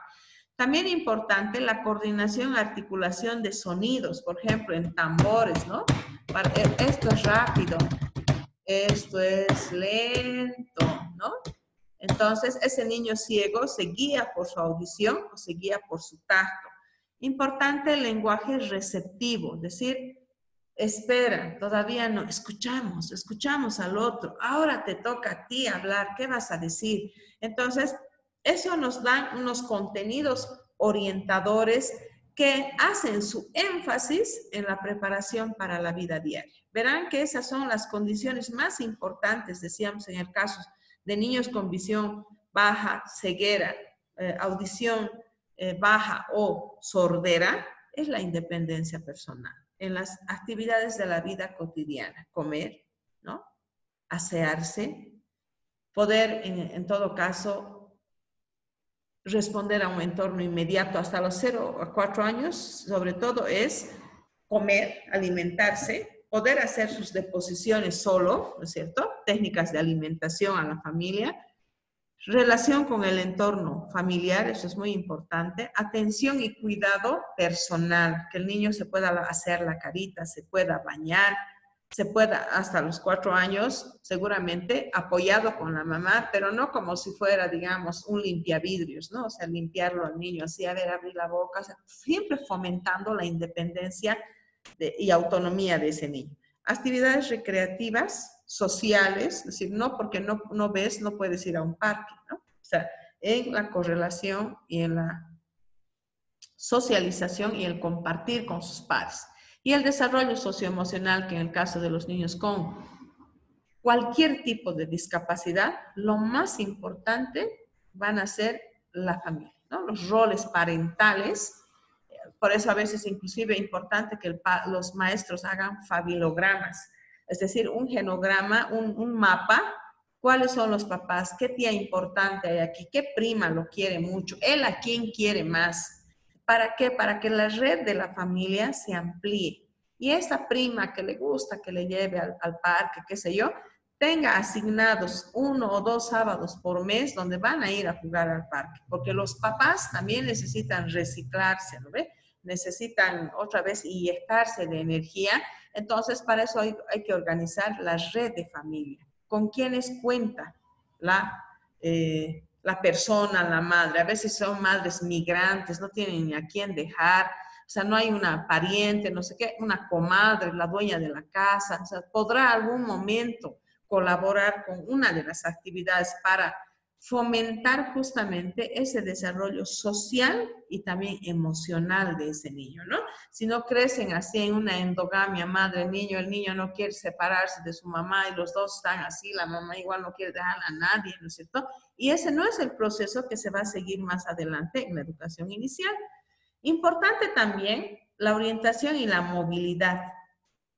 También importante la coordinación, articulación de sonidos, por ejemplo, en tambores, ¿no? Esto es rápido, esto es lento, ¿no? Entonces, ese niño ciego se guía por su audición o se guía por su tacto. Importante el lenguaje receptivo, decir, espera, todavía no, escuchamos al otro, ahora te toca a ti hablar, ¿qué vas a decir? Entonces, eso nos dan unos contenidos orientadores que hacen su énfasis en la preparación para la vida diaria. Verán que esas son las condiciones más importantes, decíamos en el caso de niños con visión baja, ceguera, audición baja o sordera, es la independencia personal en las actividades de la vida cotidiana, comer, ¿no? Asearse, poder en todo caso responder a un entorno inmediato hasta los 0 a 4 años, sobre todo es comer, alimentarse, poder hacer sus deposiciones solo, ¿no es cierto? Técnicas de alimentación a la familia, relación con el entorno familiar, eso es muy importante, atención y cuidado personal, que el niño se pueda hacer la carita, se pueda bañar, se pueda hasta los 4 años, seguramente apoyado con la mamá, pero no como si fuera, digamos, un limpiavidrios, ¿no? O sea, limpiarlo al niño, así, a ver, abrir la boca, o sea, siempre fomentando la independencia y autonomía de ese niño. Actividades recreativas, sociales, es decir, no porque no ves, no puedes ir a un parque, ¿no? O sea, en la correlación y en la socialización y el compartir con sus pares. Y el desarrollo socioemocional, que en el caso de los niños con cualquier tipo de discapacidad, lo más importante van a ser la familia, ¿no? Los roles parentales. Por eso a veces inclusive es importante que los maestros hagan fabilogramas, es decir, un genograma, un mapa, cuáles son los papás, qué tía importante hay aquí, qué prima lo quiere mucho, él a quién quiere más. ¿Para qué? Para que la red de la familia se amplíe. Y esta prima que le gusta que le lleve al parque, qué sé yo, tenga asignados 1 o 2 sábados por mes donde van a ir a jugar al parque. Porque los papás también necesitan reciclarse, ¿no ve? Necesitan otra vez inyectarse de energía. Entonces, para eso hay que organizar la red de familia. ¿Con quiénes cuenta la persona, la madre? A veces son madres migrantes, no tienen ni a quién dejar, o sea, no hay una pariente, no sé qué, una comadre, la dueña de la casa, o sea, podrá algún momento colaborar con una de las actividades para fomentar justamente ese desarrollo social y también emocional de ese niño, ¿no? Si no crecen así en una endogamia madre-niño, el niño no quiere separarse de su mamá y los dos están así, la mamá igual no quiere dejar a nadie, ¿no es cierto? Y ese no es el proceso que se va a seguir más adelante en la educación inicial. Importante también la orientación y la movilidad,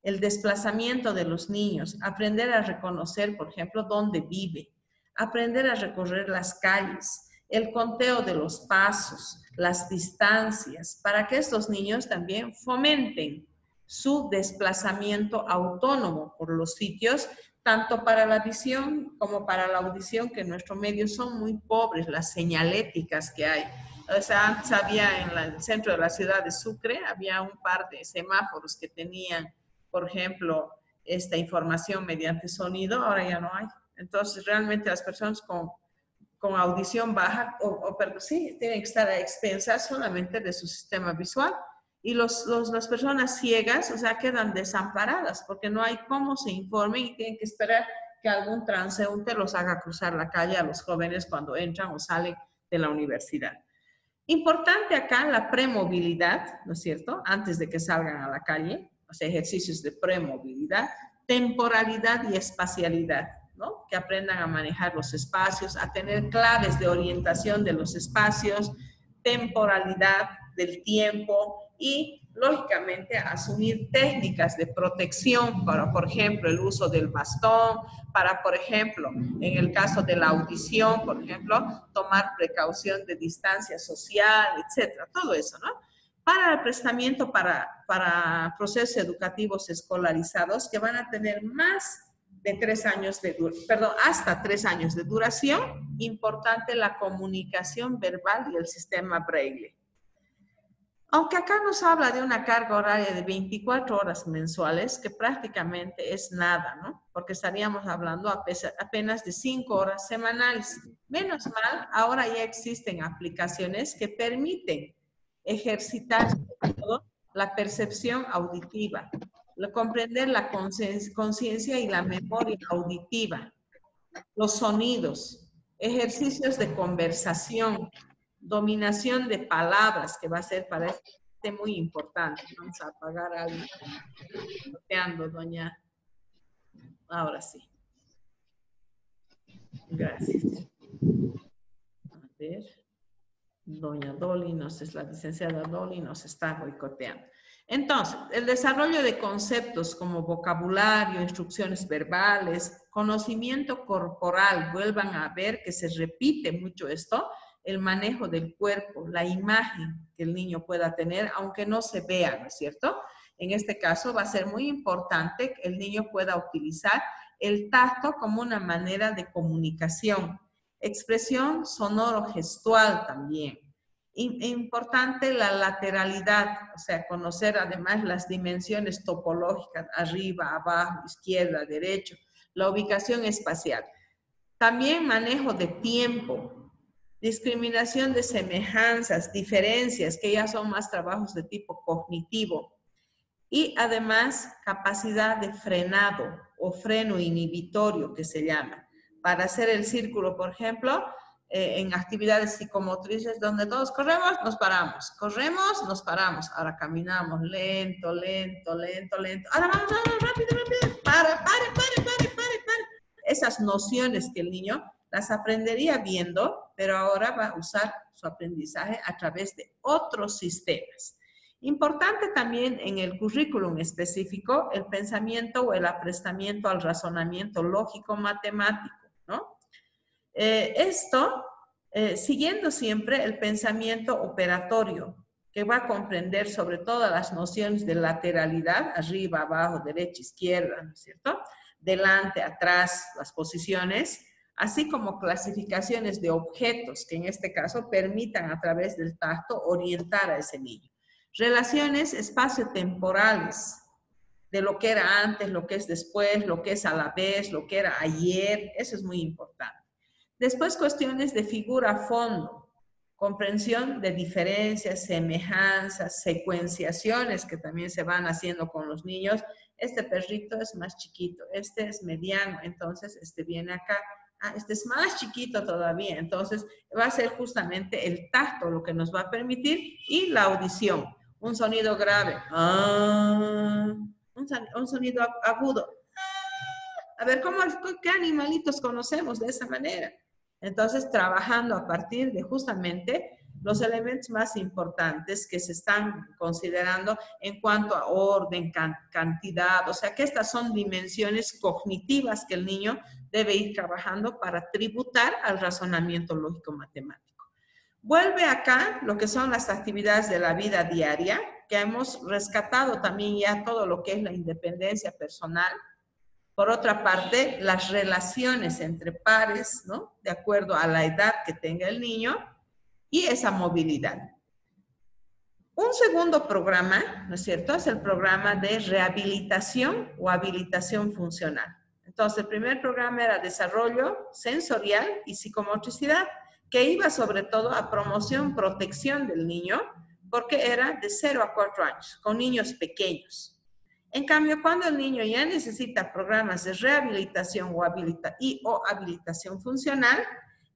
el desplazamiento de los niños, aprender a reconocer, por ejemplo, dónde vive, aprender a recorrer las calles, el conteo de los pasos, las distancias, para que estos niños también fomenten su desplazamiento autónomo por los sitios, tanto para la visión como para la audición, que en nuestro medio son muy pobres las señaléticas que hay. O sea, antes había en el centro de la ciudad de Sucre, había un par de semáforos que tenían, por ejemplo, esta información mediante sonido, ahora ya no hay. Entonces, realmente las personas con audición baja, pero sí, tienen que estar a expensas solamente de su sistema visual. Y las personas ciegas, o sea, quedan desamparadas porque no hay cómo se informen y tienen que esperar que algún transeúnte los haga cruzar la calle a los jóvenes cuando entran o salen de la universidad. Importante acá la premovilidad, ¿no es cierto? Antes de que salgan a la calle, o sea, ejercicios de premovilidad, temporalidad y espacialidad, ¿no? Que aprendan a manejar los espacios, a tener claves de orientación de los espacios, temporalidad del tiempo y, lógicamente, asumir técnicas de protección para, por ejemplo, el uso del bastón, para, por ejemplo, en el caso de la audición, por ejemplo, tomar precaución de distancia social, etcétera, todo eso, ¿no? Para el prestamiento para procesos educativos escolarizados que van a tener más de 3 años de hasta 3 años de duración, importante la comunicación verbal y el sistema Braille. Aunque acá nos habla de una carga horaria de 24 horas mensuales, que prácticamente es nada, ¿no? Porque estaríamos hablando apenas de 5 horas semanales. Menos mal, ahora ya existen aplicaciones que permiten ejercitar sobre todo la percepción auditiva, comprender la conciencia y la memoria auditiva, los sonidos, ejercicios de conversación, dominación de palabras, que va a ser para este muy importante. Vamos a apagar algo. Doña. Ahora sí. Gracias. A ver. Doña Dolly, la licenciada Dolly nos está boicoteando. Entonces, el desarrollo de conceptos como vocabulario, instrucciones verbales, conocimiento corporal, vuelvan a ver que se repite mucho esto, el manejo del cuerpo, la imagen que el niño pueda tener, aunque no se vea, ¿no es cierto? En este caso va a ser muy importante que el niño pueda utilizar el tacto como una manera de comunicación. Expresión sonoro-gestual también. Importante la lateralidad, o sea, conocer además las dimensiones topológicas, arriba, abajo, izquierda, derecho, la ubicación espacial. También manejo de tiempo, discriminación de semejanzas, diferencias, que ya son más trabajos de tipo cognitivo. Y además capacidad de frenado o freno inhibitorio que se llama. Para hacer el círculo, por ejemplo, en actividades psicomotrices donde todos corremos, nos paramos. Corremos, nos paramos. Ahora caminamos lento, lento, lento, lento. Ahora vamos, rápido, rápido. Pare. Esas nociones que el niño las aprendería viendo, pero ahora va a usar su aprendizaje a través de otros sistemas. Importante también en el currículum específico el pensamiento o el aprestamiento al razonamiento lógico-matemático, ¿no? Siguiendo siempre el pensamiento operatorio, que va a comprender sobre todo las nociones de lateralidad, arriba, abajo, derecha, izquierda, ¿no es cierto? Delante, atrás, las posiciones, así como clasificaciones de objetos que en este caso permitan a través del tacto orientar a ese niño. Relaciones espaciotemporales, de lo que era antes, lo que es después, lo que es a la vez, lo que era ayer, eso es muy importante. Después cuestiones de figura a fondo, comprensión de diferencias, semejanzas, secuenciaciones que también se van haciendo con los niños. Este perrito es más chiquito, este es mediano, entonces este viene acá. Ah, este es más chiquito todavía, entonces va a ser justamente el tacto lo que nos va a permitir y la audición. Un sonido grave, un sonido agudo. A ver, ¿qué animalitos conocemos de esa manera? Entonces, trabajando a partir de justamente los elementos más importantes que se están considerando en cuanto a orden, cantidad, o sea que estas son dimensiones cognitivas que el niño debe ir trabajando para tributar al razonamiento lógico-matemático. Vuelve acá lo que son las actividades de la vida diaria, que hemos rescatado también ya todo lo que es la independencia personal. Por otra parte, las relaciones entre pares, ¿no? De acuerdo a la edad que tenga el niño y esa movilidad. Un segundo programa, ¿no es cierto? Es el programa de rehabilitación o habilitación funcional. Entonces, el primer programa era desarrollo sensorial y psicomotricidad, que iba sobre todo a promoción, protección del niño, porque era de 0 a 4 años, con niños pequeños. En cambio, cuando el niño ya necesita programas de rehabilitación o habilitación funcional,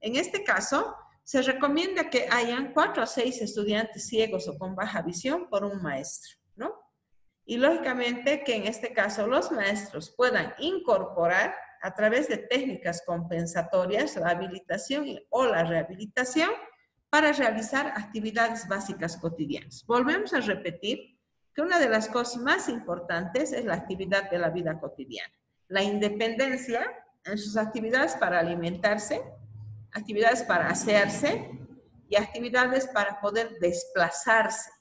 en este caso, se recomienda que hayan 4 a 6 estudiantes ciegos o con baja visión por un maestro, ¿no? Y lógicamente que en este caso los maestros puedan incorporar a través de técnicas compensatorias la habilitación o la rehabilitación para realizar actividades básicas cotidianas. Volvemos a repetir que una de las cosas más importantes es la actividad de la vida cotidiana. La independencia en sus actividades para alimentarse, actividades para asearse y actividades para poder desplazarse,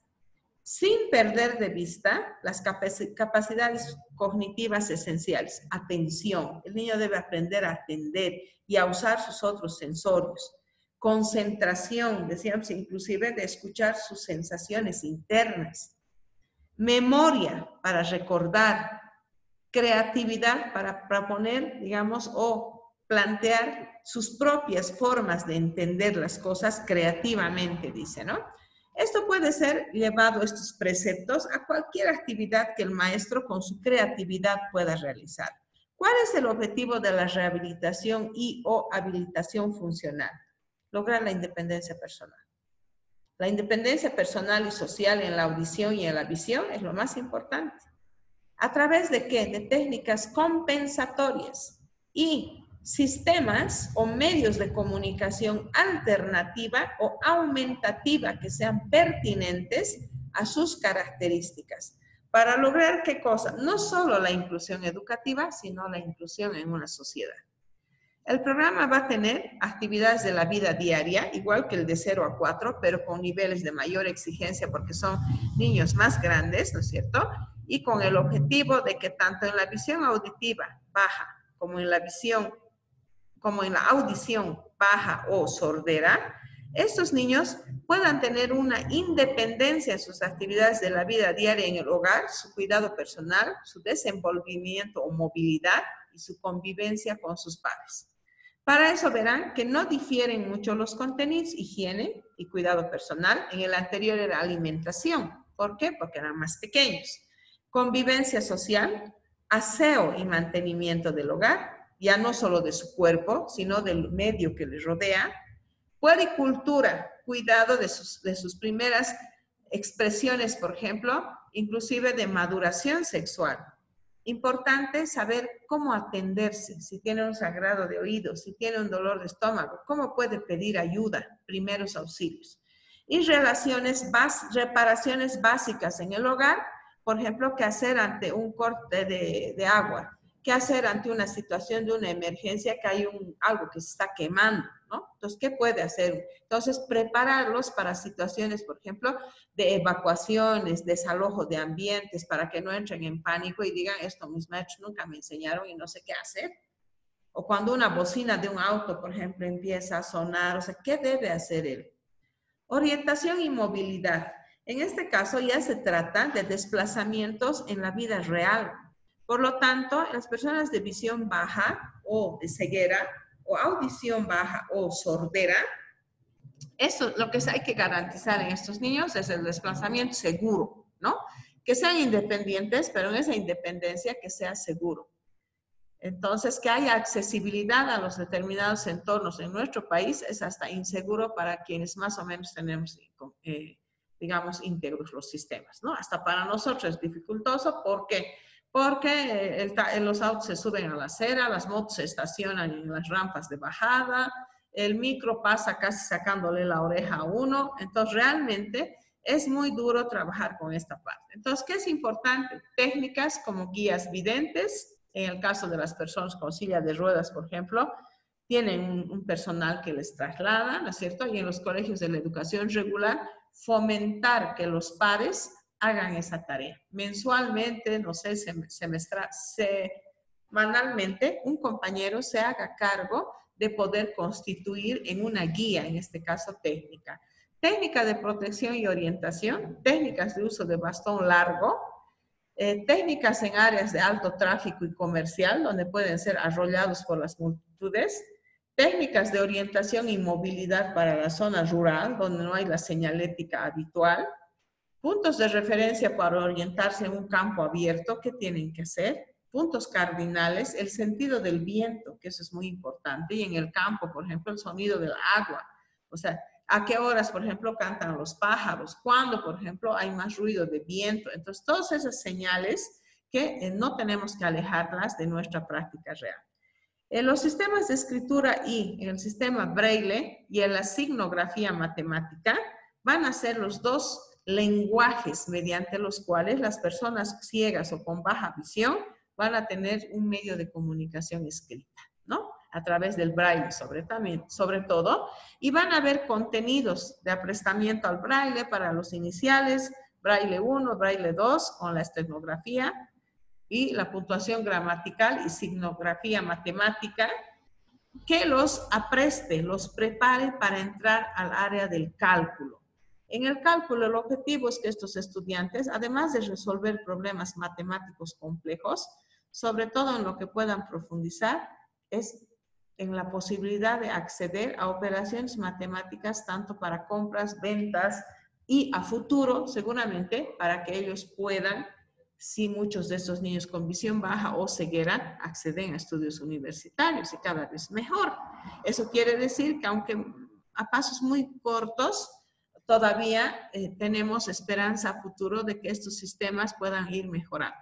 sin perder de vista las capacidades cognitivas esenciales. Atención, el niño debe aprender a atender y a usar sus otros sensorios. Concentración, decíamos inclusive de escuchar sus sensaciones internas. Memoria para recordar. Creatividad para proponer, digamos, o plantear sus propias formas de entender las cosas creativamente, dice, ¿no? Esto puede ser llevado, estos preceptos, a cualquier actividad que el maestro con su creatividad pueda realizar. ¿Cuál es el objetivo de la rehabilitación y o habilitación funcional? Lograr la independencia personal. La independencia personal y social en la audición y en la visión es lo más importante. ¿A través de qué? De técnicas compensatorias y sistemas o medios de comunicación alternativa o aumentativa que sean pertinentes a sus características. Para lograr ¿qué cosa? No solo la inclusión educativa, sino la inclusión en una sociedad. El programa va a tener actividades de la vida diaria, igual que el de 0 a 4, pero con niveles de mayor exigencia porque son niños más grandes, ¿no es cierto? Y con el objetivo de que tanto en la visión auditiva baja como en la audición baja o sordera, estos niños puedan tener una independencia en sus actividades de la vida diaria en el hogar, su cuidado personal, su desenvolvimiento o movilidad y su convivencia con sus padres. Para eso verán que no difieren mucho los contenidos, higiene y cuidado personal. En el anterior era alimentación. ¿Por qué? Porque eran más pequeños. Convivencia social, aseo y mantenimiento del hogar, ya no solo de su cuerpo, sino del medio que les rodea. Puericultura, cuidado de sus primeras expresiones, por ejemplo, inclusive de maduración sexual. Importante saber cómo atenderse, si tiene un sangrado de oído, si tiene un dolor de estómago, cómo puede pedir ayuda, primeros auxilios. Y reparaciones básicas en el hogar, por ejemplo, qué hacer ante un corte de agua, qué hacer ante una situación de una emergencia que hay algo que se está quemando, ¿no? Entonces, ¿qué puede hacer? Entonces, prepararlos para situaciones, por ejemplo, de evacuaciones, desalojo de ambientes, para que no entren en pánico y digan, esto mis maestros nunca me enseñaron y no sé qué hacer. O cuando una bocina de un auto, por ejemplo, empieza a sonar, o sea, ¿qué debe hacer él? Orientación y movilidad. En este caso ya se trata de desplazamientos en la vida real. Por lo tanto, las personas de visión baja o de ceguera o audición baja o sordera, eso lo que hay que garantizar en estos niños es el desplazamiento seguro, ¿no? Que sean independientes, pero en esa independencia que sea seguro. Entonces, que haya accesibilidad a los determinados entornos en nuestro país es hasta inseguro para quienes más o menos tenemos, digamos, íntegros los sistemas, ¿no? Hasta para nosotros es dificultoso. ¿Por qué? Porque los autos se suben a la acera, las motos se estacionan en las rampas de bajada, el micro pasa casi sacándole la oreja a uno. Entonces, realmente es muy duro trabajar con esta parte. Entonces, ¿qué es importante? Técnicas como guías videntes. En el caso de las personas con silla de ruedas, por ejemplo, tienen un personal que les traslada, ¿no es cierto? Y en los colegios de la educación regular, fomentar que los pares hagan esa tarea. Mensualmente, no sé, semanalmente, un compañero se haga cargo de poder constituir en una guía, en este caso técnica. Técnica de protección y orientación, técnicas de uso de bastón largo, técnicas en áreas de alto tráfico y comercial, donde pueden ser arrollados por las multitudes, técnicas de orientación y movilidad para la zona rural, donde no hay la señalética habitual, puntos de referencia para orientarse en un campo abierto, ¿qué tienen que hacer? Puntos cardinales, el sentido del viento, que eso es muy importante, y en el campo, por ejemplo, el sonido del agua, o sea, a qué horas, por ejemplo, cantan los pájaros, cuándo, por ejemplo, hay más ruido de viento. Entonces, todas esas señales que no tenemos que alejarlas de nuestra práctica real. En los sistemas de escritura y en el sistema Braille y en la signografía matemática van a ser los dos lenguajes mediante los cuales las personas ciegas o con baja visión van a tener un medio de comunicación escrita, ¿no? A través del braille sobre todo, y van a haber contenidos de aprestamiento al braille para los iniciales, braille 1, braille 2, con la estenografía y la puntuación gramatical y signografía matemática, que los apreste, los prepare para entrar al área del cálculo. En el cálculo, el objetivo es que estos estudiantes, además de resolver problemas matemáticos complejos, sobre todo en lo que puedan profundizar, es en la posibilidad de acceder a operaciones matemáticas tanto para compras, ventas y a futuro, seguramente, para que ellos puedan, si muchos de estos niños con visión baja o ceguera acceden a estudios universitarios y cada vez mejor. Eso quiere decir que aunque a pasos muy cortos, todavía tenemos esperanza a futuro de que estos sistemas puedan ir mejorando.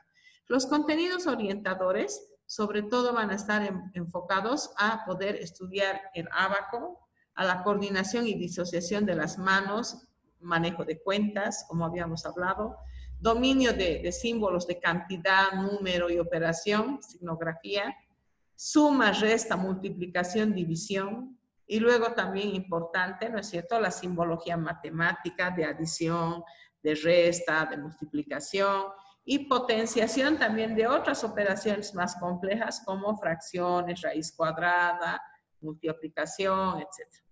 Los contenidos orientadores sobre todo van a estar enfocados a poder estudiar el ábaco, a la coordinación y disociación de las manos, manejo de cuentas, como habíamos hablado, dominio de símbolos de cantidad, número y operación, signografía, suma, resta, multiplicación, división, y luego también importante, ¿no es cierto?, la simbología matemática de adición, de resta, de multiplicación, y potenciación también de otras operaciones más complejas como fracciones, raíz cuadrada, multiplicación, etc.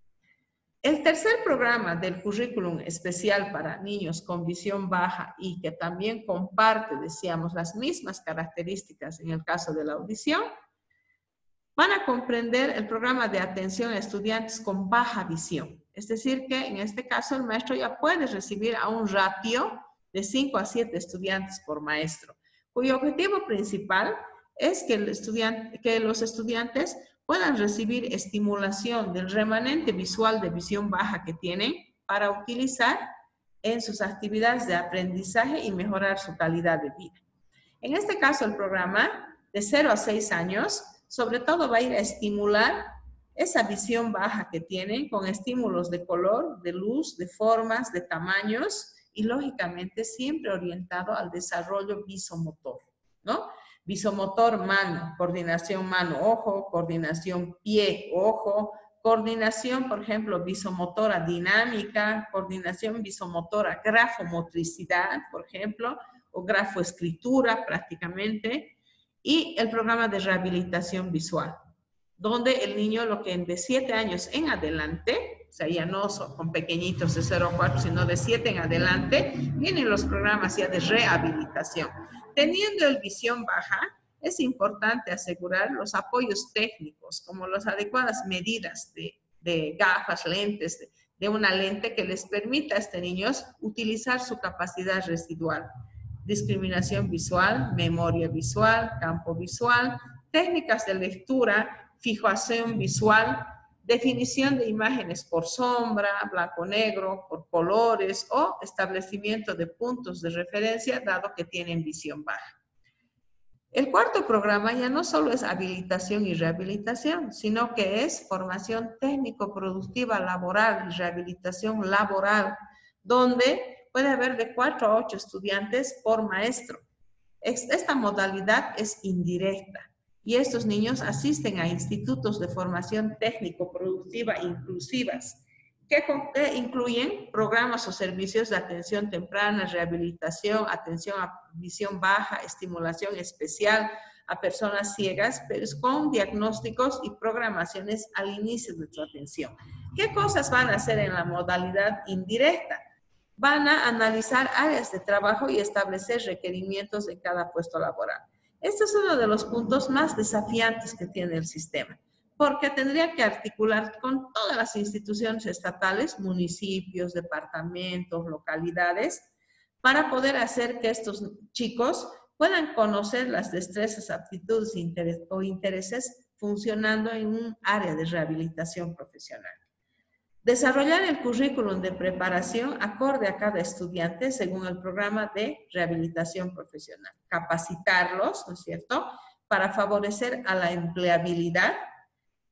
El tercer programa del currículum especial para niños con visión baja y que también comparte, decíamos, las mismas características en el caso de la audición, van a comprender el programa de atención a estudiantes con baja visión. Es decir, que en este caso el maestro ya puede recibir a un ratio de 5 a 7 estudiantes por maestro, cuyo objetivo principal es que los estudiantes puedan recibir estimulación del remanente visual de visión baja que tienen para utilizar en sus actividades de aprendizaje y mejorar su calidad de vida. En este caso, el programa de 0 a 6 años, sobre todo va a ir a estimular esa visión baja que tienen con estímulos de color, de luz, de formas, de tamaños y lógicamente siempre orientado al desarrollo visomotor, ¿no? Visomotor mano, coordinación mano-ojo, coordinación pie-ojo, coordinación, por ejemplo, visomotora dinámica, coordinación visomotora grafomotricidad, por ejemplo, o grafoescritura prácticamente, y el programa de rehabilitación visual, donde el niño, lo que de 7 años en adelante, o sea, ya no son con pequeñitos de 0 a 4, sino de 7 en adelante, vienen los programas ya de rehabilitación. Teniendo el visión baja, es importante asegurar los apoyos técnicos, como las adecuadas medidas de gafas, lentes, de una lente que les permita a estos niños utilizar su capacidad residual. Discriminación visual, memoria visual, campo visual, técnicas de lectura, fijación visual, definición de imágenes por sombra, blanco-negro, por colores o establecimiento de puntos de referencia dado que tienen visión baja. El cuarto programa ya no solo es habilitación y rehabilitación, sino que es formación técnico-productiva laboral y rehabilitación laboral, donde puede haber de 4 a 8 estudiantes por maestro. Esta modalidad es indirecta y estos niños asisten a institutos de formación técnico-productiva inclusivas que incluyen programas o servicios de atención temprana, rehabilitación, atención a visión baja, estimulación especial a personas ciegas, pero con diagnósticos y programaciones al inicio de su atención. ¿Qué cosas van a hacer en la modalidad indirecta? Van a analizar áreas de trabajo y establecer requerimientos de cada puesto laboral. Este es uno de los puntos más desafiantes que tiene el sistema, porque tendría que articular con todas las instituciones estatales, municipios, departamentos, localidades, para poder hacer que estos chicos puedan conocer las destrezas, aptitudes o intereses funcionando en un área de rehabilitación profesional. Desarrollar el currículum de preparación acorde a cada estudiante según el programa de rehabilitación profesional. Capacitarlos, ¿no es cierto?, para favorecer a la empleabilidad,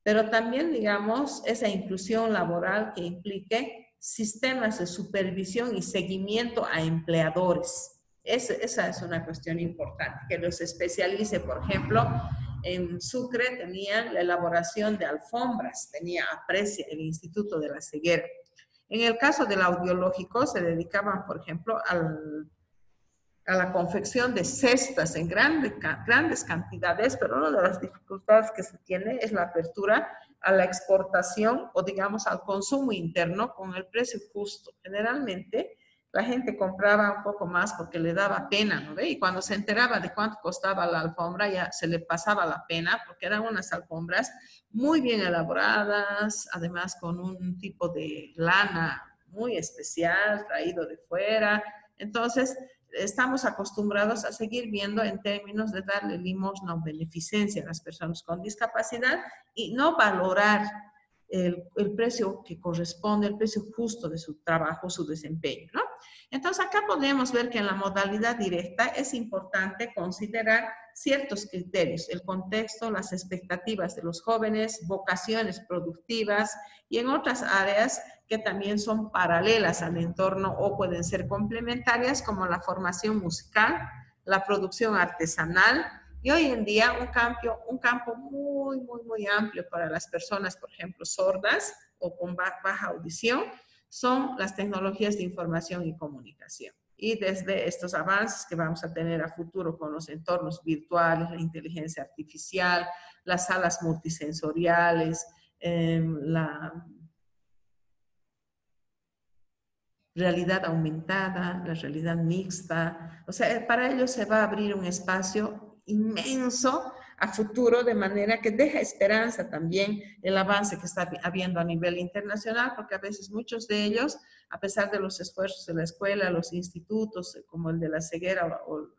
pero también, digamos, esa inclusión laboral que implique sistemas de supervisión y seguimiento a empleadores. Esa es una cuestión importante, que los especialice, por ejemplo, en Sucre tenían la elaboración de alfombras, tenía Aprecia, el Instituto de la Ceguera. En el caso del audiológico se dedicaban, por ejemplo, a la confección de cestas en grandes cantidades, pero una de las dificultades que se tiene es la apertura a la exportación o, digamos, al consumo interno con el precio justo. Generalmente, la gente compraba un poco más porque le daba pena, ¿no ve? Y cuando se enteraba de cuánto costaba la alfombra, ya se le pasaba la pena, porque eran unas alfombras muy bien elaboradas, además con un tipo de lana muy especial, traído de fuera. Entonces, estamos acostumbrados a seguir viendo en términos de darle limosna o beneficencia a las personas con discapacidad y no valorar el precio que corresponde, el precio justo de su trabajo, su desempeño, ¿no? Entonces, acá podemos ver que en la modalidad directa es importante considerar ciertos criterios, el contexto, las expectativas de los jóvenes, vocaciones productivas y en otras áreas que también son paralelas al entorno o pueden ser complementarias, como la formación musical, la producción artesanal y hoy en día un campo muy amplio para las personas, por ejemplo, sordas o con baja audición, son las tecnologías de información y comunicación. Y desde estos avances que vamos a tener a futuro con los entornos virtuales, la inteligencia artificial, las salas multisensoriales, la realidad aumentada, la realidad mixta. O sea, para ellos se va a abrir un espacio inmenso a futuro, de manera que deja esperanza también el avance que está habiendo a nivel internacional, porque a veces muchos de ellos, a pesar de los esfuerzos de la escuela, los institutos, como el de la ceguera o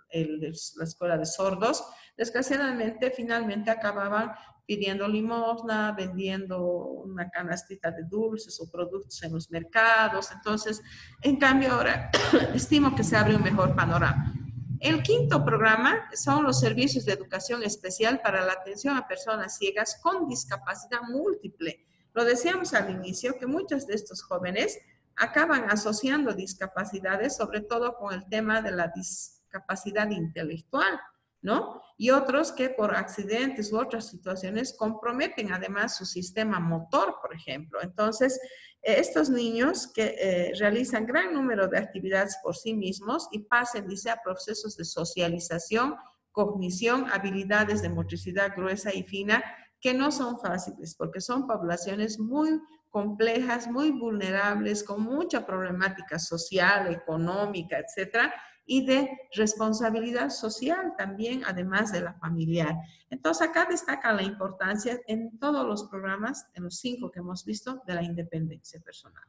el de la escuela de sordos, desgraciadamente finalmente acababan pidiendo limosna, vendiendo una canastita de dulces o productos en los mercados. Entonces, en cambio ahora estimo que se abre un mejor panorama. El quinto programa son los servicios de educación especial para la atención a personas ciegas con discapacidad múltiple. Lo decíamos al inicio que muchos de estos jóvenes acaban asociando discapacidades, sobre todo con el tema de la discapacidad intelectual, ¿no? Y otros que por accidentes u otras situaciones comprometen además su sistema motor, por ejemplo. Entonces, estos niños que realizan gran número de actividades por sí mismos y pasen, dice, a procesos de socialización, cognición, habilidades de motricidad gruesa y fina, que no son fáciles, porque son poblaciones muy complejas, muy vulnerables, con mucha problemática social, económica, etcétera, y de responsabilidad social también, además de la familiar. Entonces, acá destaca la importancia en todos los programas, en los 5 que hemos visto, de la independencia personal.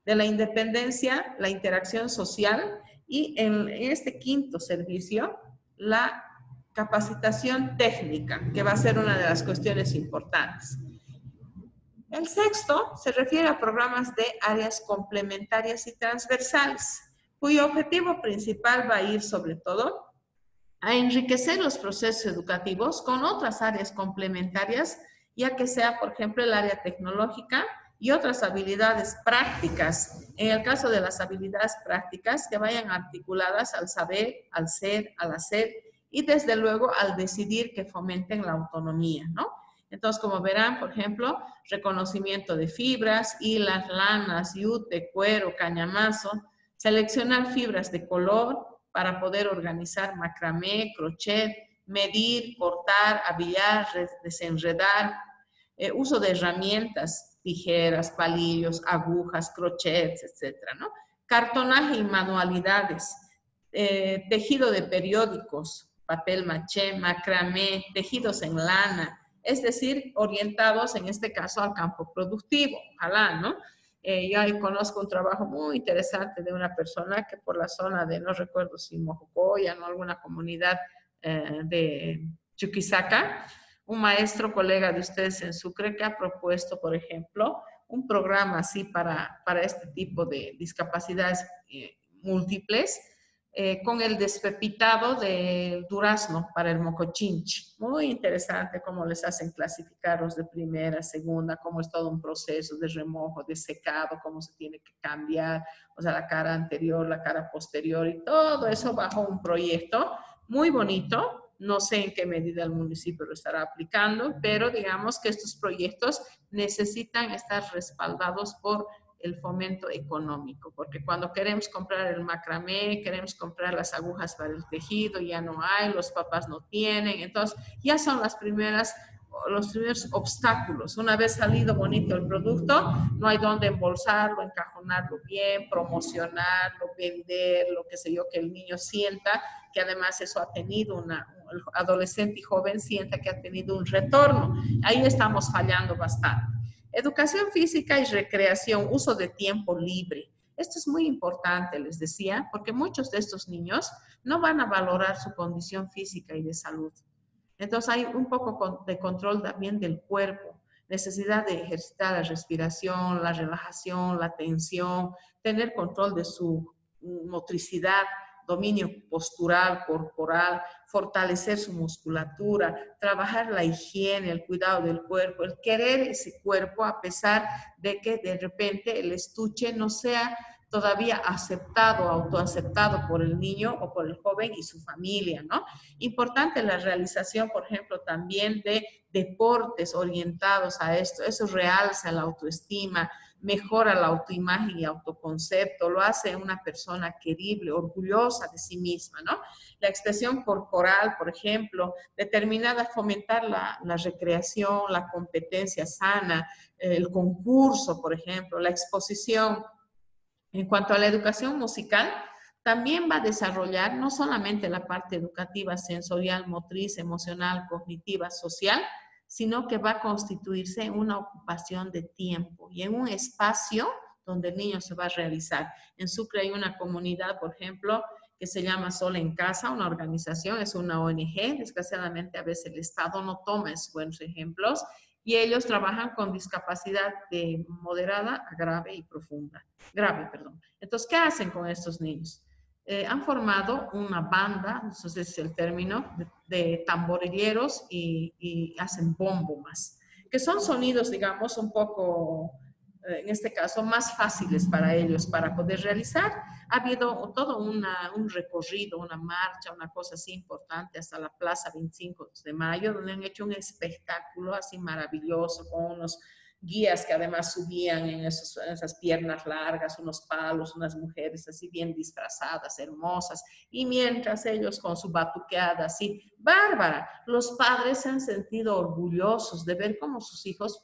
De la independencia, la interacción social y en este quinto servicio, la capacitación técnica, que va a ser una de las cuestiones importantes. El sexto se refiere a programas de áreas complementarias y transversales, cuyo objetivo principal va a ir sobre todo a enriquecer los procesos educativos con otras áreas complementarias, ya que sea, por ejemplo, el área tecnológica y otras habilidades prácticas. En el caso de las habilidades prácticas, que vayan articuladas al saber, al ser, al hacer y desde luego al decidir, que fomenten la autonomía, ¿no? Entonces, como verán, por ejemplo, reconocimiento de fibras, hilas, lanas, yute, cuero, cañamazo, seleccionar fibras de color para poder organizar macramé, crochet, medir, cortar, abillar, desenredar, uso de herramientas, tijeras, palillos, agujas, crochets, etcétera, ¿no? Cartonaje y manualidades, tejido de periódicos, papel maché, macramé, tejidos en lana, es decir, orientados en este caso al campo productivo, ojalá, ¿no? Yo ahí conozco un trabajo muy interesante de una persona que por la zona de, no recuerdo si Mojocoya, ¿no? Alguna comunidad de Chuquisaca, un maestro colega de ustedes en Sucre que ha propuesto, por ejemplo, un programa así para este tipo de discapacidades múltiples, con el despepitado del durazno para el mocochinchi. Muy interesante cómo les hacen clasificarlos de primera, segunda, cómo es todo un proceso de remojo, de secado, cómo se tiene que cambiar, o sea, la cara anterior, la cara posterior y todo eso bajo un proyecto muy bonito. No sé en qué medida el municipio lo estará aplicando, pero digamos que estos proyectos necesitan estar respaldados por el fomento económico, porque cuando queremos comprar el macramé, queremos comprar las agujas para el tejido, ya no hay, los papás no tienen, entonces ya son los primeros obstáculos. Una vez salido bonito el producto, no hay dónde embolsarlo, encajonarlo bien, promocionarlo, vender, lo que sé yo, que el niño sienta que además eso ha tenido el adolescente y joven sienta que ha tenido un retorno. Ahí estamos fallando bastante. Educación física y recreación, uso de tiempo libre. Esto es muy importante, les decía, porque muchos de estos niños no van a valorar su condición física y de salud. Entonces hay un poco de control también del cuerpo, necesidad de ejercitar la respiración, la relajación, la tensión, tener control de su motricidad, dominio postural, corporal, fortalecer su musculatura, trabajar la higiene, el cuidado del cuerpo, el querer ese cuerpo a pesar de que de repente el estuche no sea todavía aceptado, autoaceptado por el niño o por el joven y su familia, ¿no? Importante la realización, por ejemplo, también de deportes orientados a esto. Eso realza la autoestima, mejora la autoimagen y autoconcepto, lo hace una persona querible, orgullosa de sí misma, ¿no? La expresión corporal, por ejemplo, determinada a fomentar la recreación, la competencia sana, el concurso, por ejemplo, la exposición. En cuanto a la educación musical, también va a desarrollar no solamente la parte educativa, sensorial, motriz, emocional, cognitiva, social, sino que va a constituirse en una ocupación de tiempo y en un espacio donde el niño se va a realizar. En Sucre hay una comunidad, por ejemplo, que se llama Sol en Casa, una organización, es una ONG. Desgraciadamente a veces el Estado no toma esos buenos ejemplos y ellos trabajan con discapacidad de moderada a grave y profunda. Grave, perdón. Entonces, ¿qué hacen con estos niños? Han formado una banda, eso es el término, de tamborilleros y hacen bombomas, que son sonidos, digamos, un poco, en este caso, más fáciles para ellos para poder realizar. Ha habido todo un recorrido, una marcha, una cosa así importante hasta la Plaza 25 de Mayo, donde han hecho un espectáculo así maravilloso con unos guías que además subían en esas piernas largas, unos palos, unas mujeres así bien disfrazadas, hermosas, y mientras ellos con su batuqueada así, bárbara, los padres se han sentido orgullosos de ver cómo sus hijos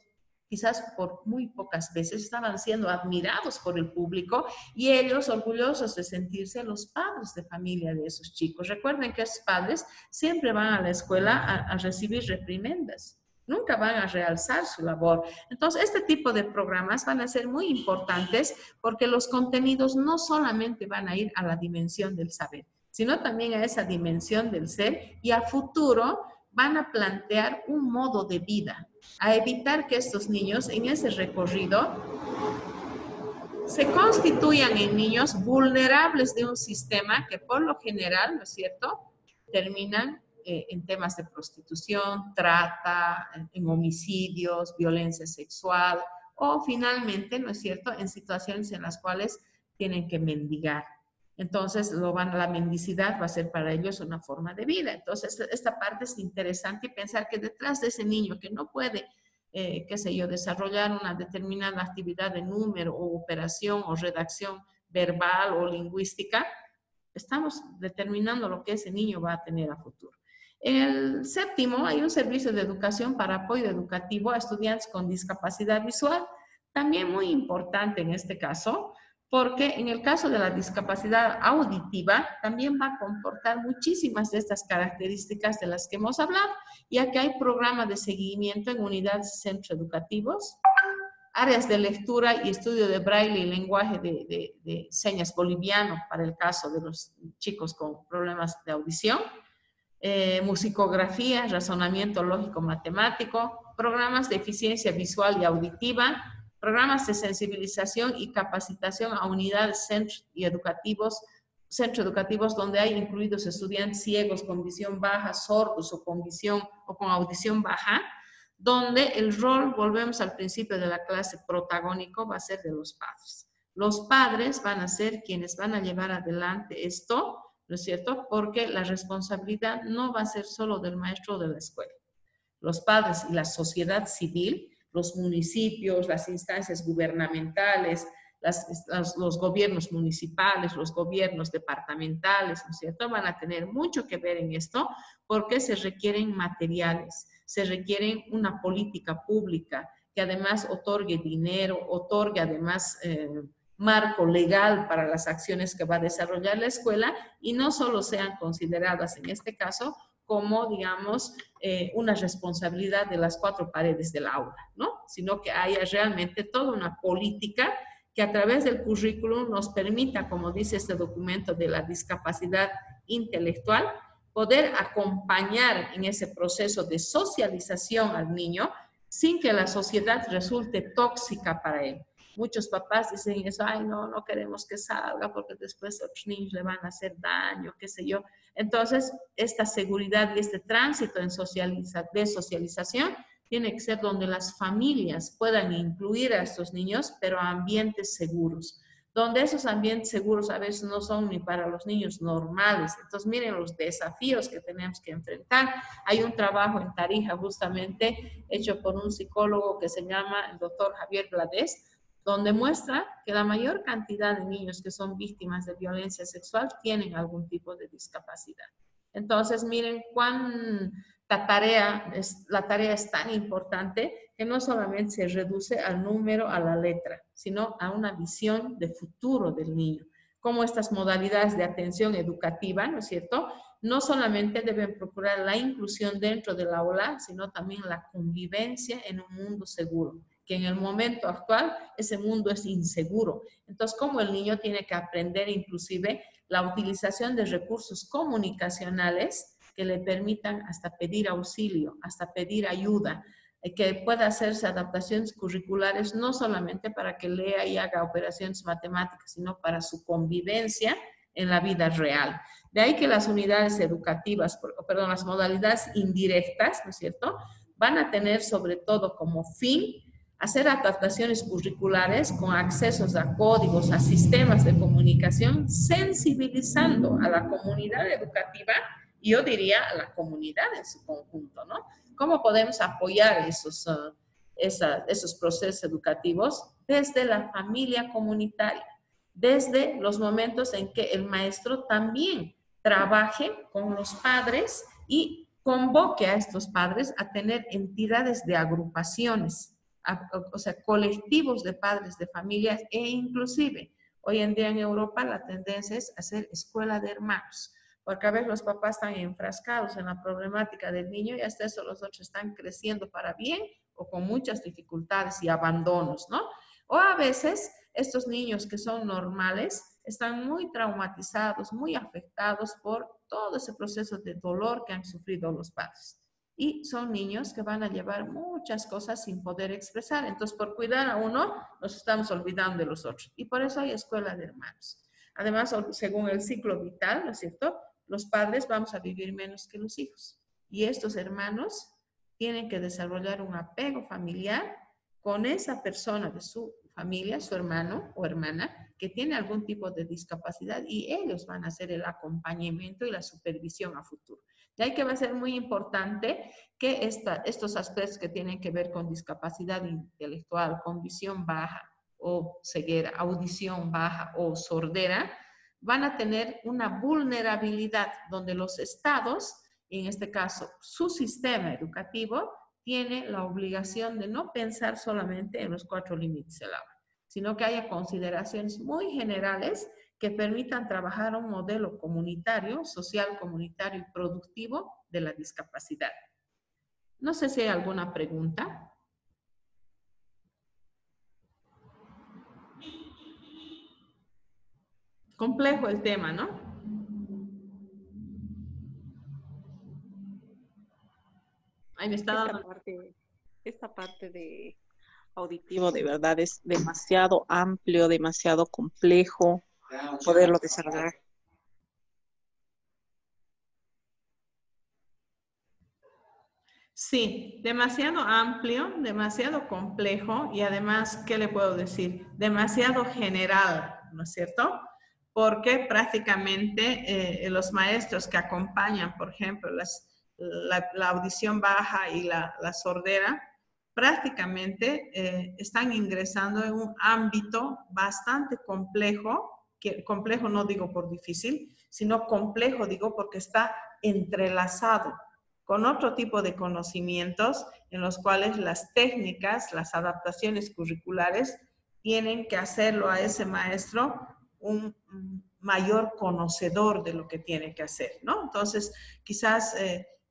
quizás por muy pocas veces estaban siendo admirados por el público y ellos orgullosos de sentirse los padres de familia de esos chicos. Recuerden que esos padres siempre van a la escuela a recibir reprimendas. Nunca van a realzar su labor. Entonces, este tipo de programas van a ser muy importantes porque los contenidos no solamente van a ir a la dimensión del saber, sino también a esa dimensión del ser y a futuro van a plantear un modo de vida, a evitar que estos niños en ese recorrido se constituyan en niños vulnerables de un sistema que por lo general, ¿no es cierto?, terminan en temas de prostitución, trata, en homicidios, violencia sexual o finalmente, ¿no es cierto?, en situaciones en las cuales tienen que mendigar. Entonces, la mendicidad va a ser para ellos una forma de vida. Entonces, esta parte es interesante y pensar que detrás de ese niño que no puede, qué sé yo, desarrollar una determinada actividad de número o operación o redacción verbal o lingüística, estamos determinando lo que ese niño va a tener a futuro. En el séptimo, hay un servicio de educación para apoyo educativo a estudiantes con discapacidad visual, también muy importante en este caso, porque en el caso de la discapacidad auditiva también va a comportar muchísimas de estas características de las que hemos hablado, ya que hay programas de seguimiento en unidades y centros educativos, áreas de lectura y estudio de braille y lenguaje de señas boliviano para el caso de los chicos con problemas de audición, musicografía, razonamiento lógico-matemático, programas de eficiencia visual y auditiva, programas de sensibilización y capacitación a unidades, centros educativos donde hay incluidos estudiantes ciegos con visión baja, sordos o con audición baja, donde el rol, volvemos al principio de la clase, protagónico va a ser de los padres. Los padres van a ser quienes van a llevar adelante esto, ¿no es cierto? Porque la responsabilidad no va a ser solo del maestro o de la escuela. Los padres y la sociedad civil, los municipios, las instancias gubernamentales, los gobiernos municipales, los gobiernos departamentales, ¿no es cierto? Van a tener mucho que ver en esto porque se requieren materiales, se requieren una política pública que además otorgue dinero, otorgue además marco legal para las acciones que va a desarrollar la escuela y no solo sean consideradas en este caso como, digamos, una responsabilidad de las cuatro paredes del aula, ¿no? Sino que haya realmente toda una política que a través del currículum nos permita, como dice este documento de la discapacidad intelectual, poder acompañar en ese proceso de socialización al niño sin que la sociedad resulte tóxica para él. Muchos papás dicen eso, ay, no queremos que salga porque después otros niños le van a hacer daño, qué sé yo. Entonces, esta seguridad y este tránsito de socialización tiene que ser donde las familias puedan incluir a estos niños, pero a ambientes seguros, donde esos ambientes seguros a veces no son ni para los niños normales. Entonces, miren los desafíos que tenemos que enfrentar. Hay un trabajo en Tarija justamente hecho por un psicólogo que se llama el doctor Javier Blades, donde muestra que la mayor cantidad de niños que son víctimas de violencia sexual tienen algún tipo de discapacidad. Entonces, miren la tarea es tan importante que no solamente se reduce al número, a la letra, sino a una visión de futuro del niño. Como estas modalidades de atención educativa, ¿no es cierto?, no solamente deben procurar la inclusión dentro del aula, sino también la convivencia en un mundo seguro, que en el momento actual ese mundo es inseguro. Entonces, como el niño tiene que aprender inclusive la utilización de recursos comunicacionales que le permitan hasta pedir auxilio, hasta pedir ayuda, que pueda hacerse adaptaciones curriculares no solamente para que lea y haga operaciones matemáticas, sino para su convivencia en la vida real. De ahí que las unidades educativas, las modalidades indirectas, ¿no es cierto?, van a tener sobre todo como fin hacer adaptaciones curriculares con accesos a códigos, a sistemas de comunicación, sensibilizando a la comunidad educativa y yo diría a la comunidad en su conjunto, ¿no? ¿Cómo podemos apoyar esos procesos educativos? Desde la familia comunitaria, desde los momentos en que el maestro también trabaje con los padres y convoque a estos padres a tener entidades de agrupaciones, o sea, colectivos de padres de familias e inclusive hoy en día en Europa la tendencia es hacer escuela de hermanos, porque a veces los papás están enfrascados en la problemática del niño y hasta eso los otros están creciendo para bien o con muchas dificultades y abandonos, ¿no? O a veces estos niños que son normales están muy traumatizados, muy afectados por todo ese proceso de dolor que han sufrido los padres. Y son niños que van a llevar muchas cosas sin poder expresar. Entonces, por cuidar a uno, nos estamos olvidando de los otros. Y por eso hay escuela de hermanos. Además, según el ciclo vital, ¿no es cierto?, los padres vamos a vivir menos que los hijos. Y estos hermanos tienen que desarrollar un apego familiar con esa persona de su familia, su hermano o hermana, que tiene algún tipo de discapacidad y ellos van a hacer el acompañamiento y la supervisión a futuro. De ahí que va a ser muy importante que estos aspectos que tienen que ver con discapacidad intelectual, con visión baja o ceguera, audición baja o sordera, van a tener una vulnerabilidad donde los estados, en este caso su sistema educativo, tiene la obligación de no pensar solamente en los 4 límites del aula, sino que haya consideraciones muy generales que permitan trabajar un modelo comunitario, social, comunitario y productivo de la discapacidad. No sé si hay alguna pregunta. Complejo el tema, ¿no? Ahí me está dando... Esta parte de auditivo de verdad es demasiado amplio, demasiado complejo poderlo desarrollar. Sí, demasiado amplio, demasiado complejo y además, ¿qué le puedo decir? Demasiado general, ¿no es cierto? Porque prácticamente los maestros que acompañan, por ejemplo, la audición baja y la sordera, prácticamente están ingresando en un ámbito bastante complejo, que complejo no digo por difícil, sino complejo digo porque está entrelazado con otro tipo de conocimientos en los cuales las técnicas, las adaptaciones curriculares tienen que hacerlo a ese maestro un mayor conocedor de lo que tiene que hacer, ¿no? Entonces, quizás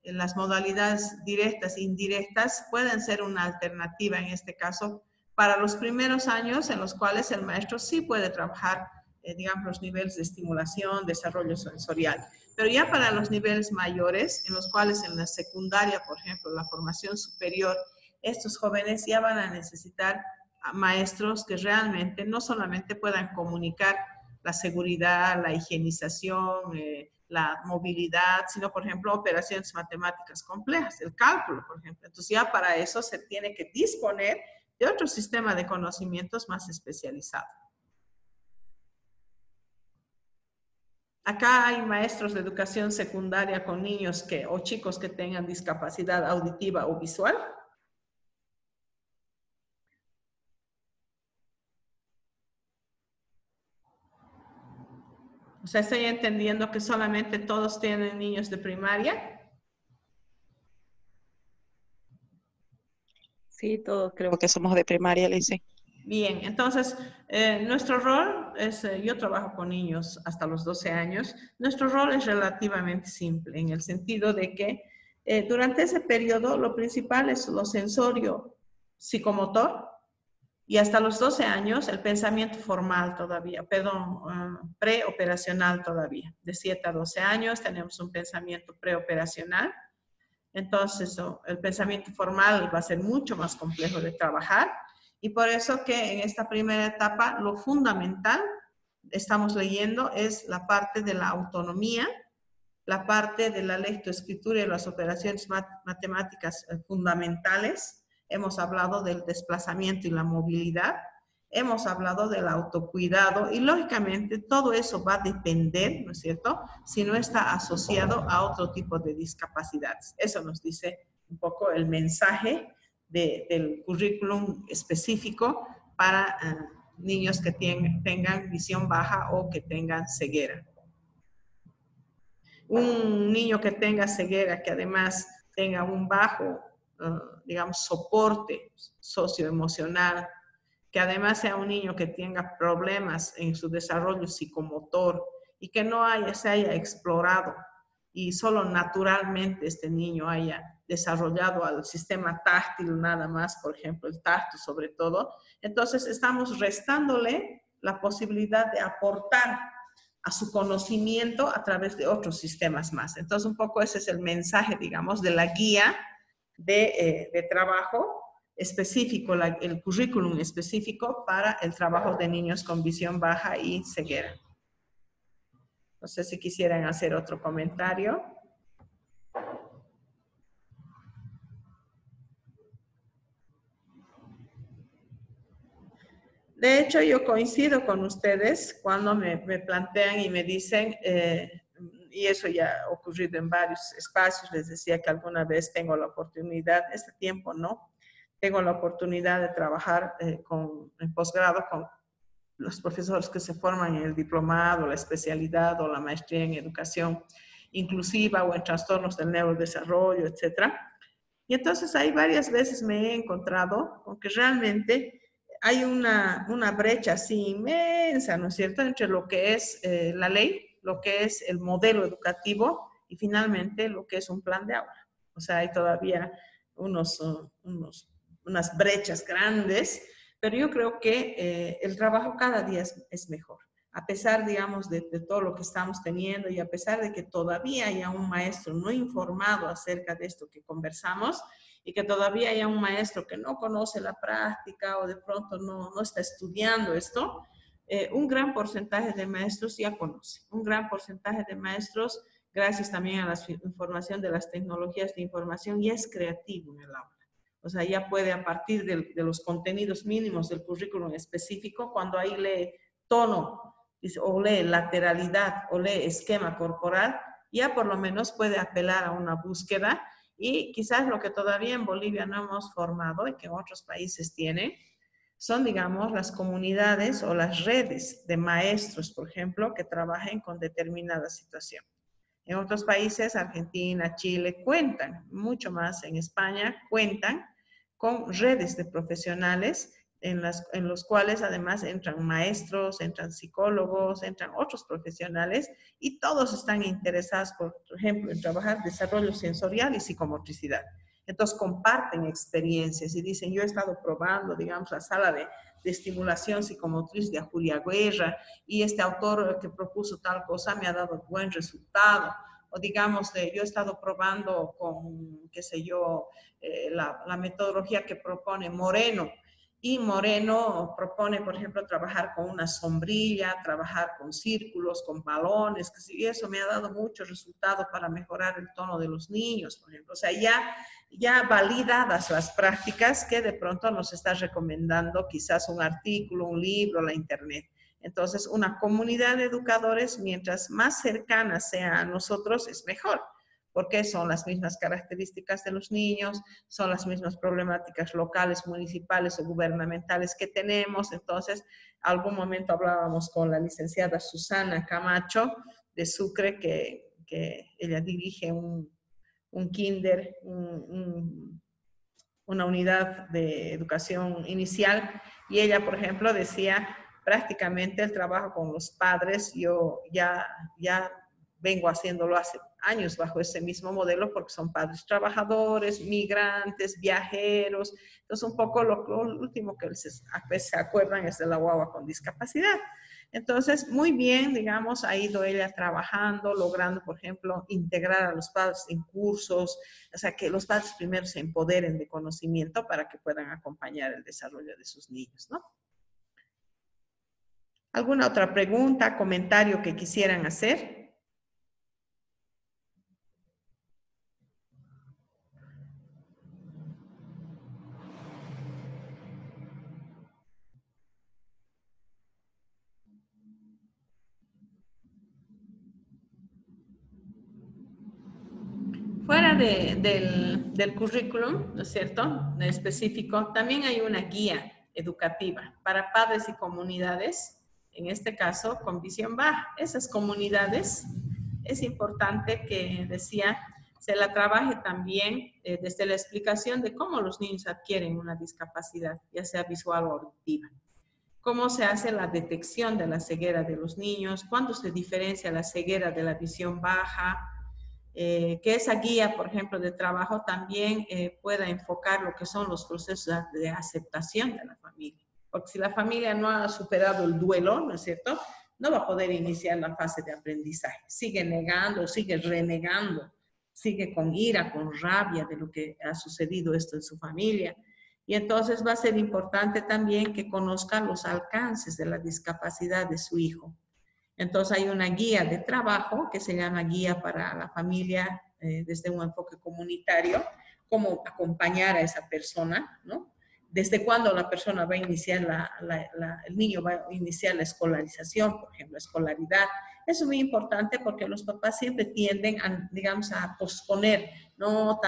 las modalidades directas e indirectas pueden ser una alternativa en este caso para los primeros años en los cuales el maestro sí puede trabajar, digamos, los niveles de estimulación, desarrollo sensorial. Pero ya para los niveles mayores, en los cuales en la secundaria, por ejemplo, la formación superior, estos jóvenes ya van a necesitar maestros que realmente no solamente puedan comunicar la seguridad, la higienización, la movilidad, sino, por ejemplo, operaciones matemáticas complejas, el cálculo, por ejemplo. Entonces, ya para eso se tiene que disponer de otro sistema de conocimientos más especializado. Acá hay maestros de educación secundaria con niños o chicos que tengan discapacidad auditiva o visual. O sea, estoy entendiendo que solamente todos tienen niños de primaria. Sí, todos creo que somos de primaria, Lice. Bien, entonces, nuestro rol es, yo trabajo con niños hasta los 12 años, nuestro rol es relativamente simple en el sentido de que durante ese periodo lo principal es lo sensorio psicomotor y hasta los 12 años el pensamiento formal todavía, perdón, preoperacional todavía. De 7 a 12 años tenemos un pensamiento preoperacional. Entonces, el pensamiento formal va a ser mucho más complejo de trabajar y por eso que en esta primera etapa lo fundamental, estamos leyendo, es la parte de la autonomía, la parte de la lectoescritura y las operaciones matemáticas fundamentales. Hemos hablado del desplazamiento y la movilidad. Hemos hablado del autocuidado y lógicamente todo eso va a depender, ¿no es cierto?, si no está asociado a otro tipo de discapacidades. Eso nos dice un poco el mensaje del currículum específico para niños que tengan visión baja o que tengan ceguera. Un niño que tenga ceguera, que además tenga un bajo, digamos, soporte socioemocional, que además sea un niño que tenga problemas en su desarrollo psicomotor y que no se haya explorado y solo naturalmente este niño haya desarrollado al sistema táctil nada más, por ejemplo, el tacto sobre todo, entonces estamos restándole la posibilidad de aportar a su conocimiento a través de otros sistemas más. Entonces, un poco ese es el mensaje, digamos, de la guía de trabajo específico, el currículum específico para el trabajo de niños con visión baja y ceguera. No sé si quisieran hacer otro comentario. De hecho, yo coincido con ustedes cuando me plantean y me dicen, y eso ya ha ocurrido en varios espacios, les decía que alguna vez tengo la oportunidad, este tiempo no, tengo la oportunidad de trabajar en posgrado con los profesores que se forman en el diplomado, la especialidad o la maestría en educación inclusiva o en trastornos del neurodesarrollo, etc. Y entonces ahí varias veces me he encontrado con que realmente hay una brecha así inmensa, ¿no es cierto?, entre lo que es la ley, lo que es el modelo educativo y finalmente lo que es un plan de aula. O sea, hay todavía unas brechas grandes, pero yo creo que el trabajo cada día es mejor. A pesar, digamos, de todo lo que estamos teniendo y a pesar de que todavía haya un maestro no informado acerca de esto que conversamos y que todavía haya un maestro que no conoce la práctica o de pronto no está estudiando esto, un gran porcentaje de maestros ya conoce. Un gran porcentaje de maestros, gracias también a la información de las tecnologías de información, ya es creativo en el aula. O sea, ya puede a partir de los contenidos mínimos del currículum específico, cuando ahí lee tono, o lee lateralidad, o lee esquema corporal, ya por lo menos puede apelar a una búsqueda y quizás lo que todavía en Bolivia no hemos formado y que en otros países tienen, son, digamos, las comunidades o las redes de maestros, por ejemplo, que trabajen con determinada situación. En otros países, Argentina, Chile, cuentan, mucho más en España, cuentan con redes de profesionales en los cuales además entran maestros, entran psicólogos, entran otros profesionales y todos están interesados, por ejemplo, en trabajar desarrollo sensorial y psicomotricidad. Entonces comparten experiencias y dicen, yo he estado probando, digamos, la sala de estimulación psicomotriz de Julia Guerra y este autor que propuso tal cosa me ha dado buen resultado. O digamos, yo he estado probando con, qué sé yo, la metodología que propone Moreno Y Moreno propone, por ejemplo, trabajar con una sombrilla, trabajar con círculos, con balones, y eso me ha dado mucho resultado para mejorar el tono de los niños, por ejemplo. O sea, ya validadas las prácticas que de pronto nos está recomendando quizás un artículo, un libro, la internet. Entonces, una comunidad de educadores, mientras más cercana sea a nosotros, es mejor, porque son las mismas características de los niños, son las mismas problemáticas locales, municipales o gubernamentales que tenemos. Entonces, algún momento hablábamos con la licenciada Susana Camacho de Sucre, que ella dirige un kinder, una unidad de educación inicial, y ella, por ejemplo, decía prácticamente el trabajo con los padres, yo ya vengo haciéndolo hace años bajo ese mismo modelo, porque son padres trabajadores, migrantes, viajeros. Entonces, un poco lo último que se acuerdan es de la guagua con discapacidad. Entonces, muy bien, digamos, ha ido ella trabajando, logrando, por ejemplo, integrar a los padres en cursos, o sea, que los padres primero se empoderen de conocimiento para que puedan acompañar el desarrollo de sus niños, ¿no? ¿Alguna otra pregunta, comentario que quisieran hacer? Fuera del currículum, ¿no es cierto?, específico, también hay una guía educativa para padres y comunidades, en este caso con visión baja. Esas comunidades es importante que, decía, se la trabaje también desde la explicación de cómo los niños adquieren una discapacidad, ya sea visual o auditiva. Cómo se hace la detección de la ceguera de los niños, cuándo se diferencia la ceguera de la visión baja, que esa guía, por ejemplo, de trabajo también pueda enfocar lo que son los procesos de aceptación de la familia. Porque si la familia no ha superado el duelo, ¿no es cierto?, no va a poder iniciar la fase de aprendizaje. Sigue negando, sigue renegando, sigue con ira, con rabia de lo que ha sucedido esto en su familia. Y entonces va a ser importante también que conozca los alcances de la discapacidad de su hijo. Entonces hay una guía de trabajo que se llama Guía para la Familia desde un enfoque comunitario, cómo acompañar a esa persona, ¿no? Desde cuándo la persona va a iniciar, el niño va a iniciar la escolarización, por ejemplo, escolaridad. Eso es muy importante porque los papás siempre tienden a, digamos, a posponer, no,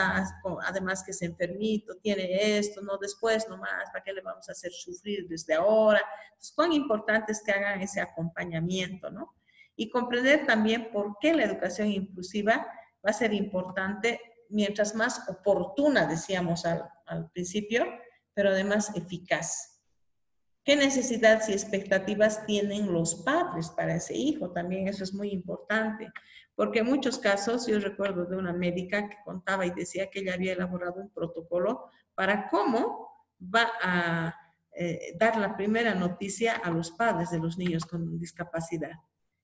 además que es enfermito, tiene esto, no, después nomás, ¿para qué le vamos a hacer sufrir desde ahora? Entonces, cuán importante es que hagan ese acompañamiento, ¿no? Y comprender también por qué la educación inclusiva va a ser importante, mientras más oportuna, decíamos al principio, pero además eficaz. ¿Qué necesidades y expectativas tienen los padres para ese hijo? También eso es muy importante, porque en muchos casos, yo recuerdo de una médica que contaba y decía que ella había elaborado un protocolo para cómo va a dar la primera noticia a los padres de los niños con discapacidad.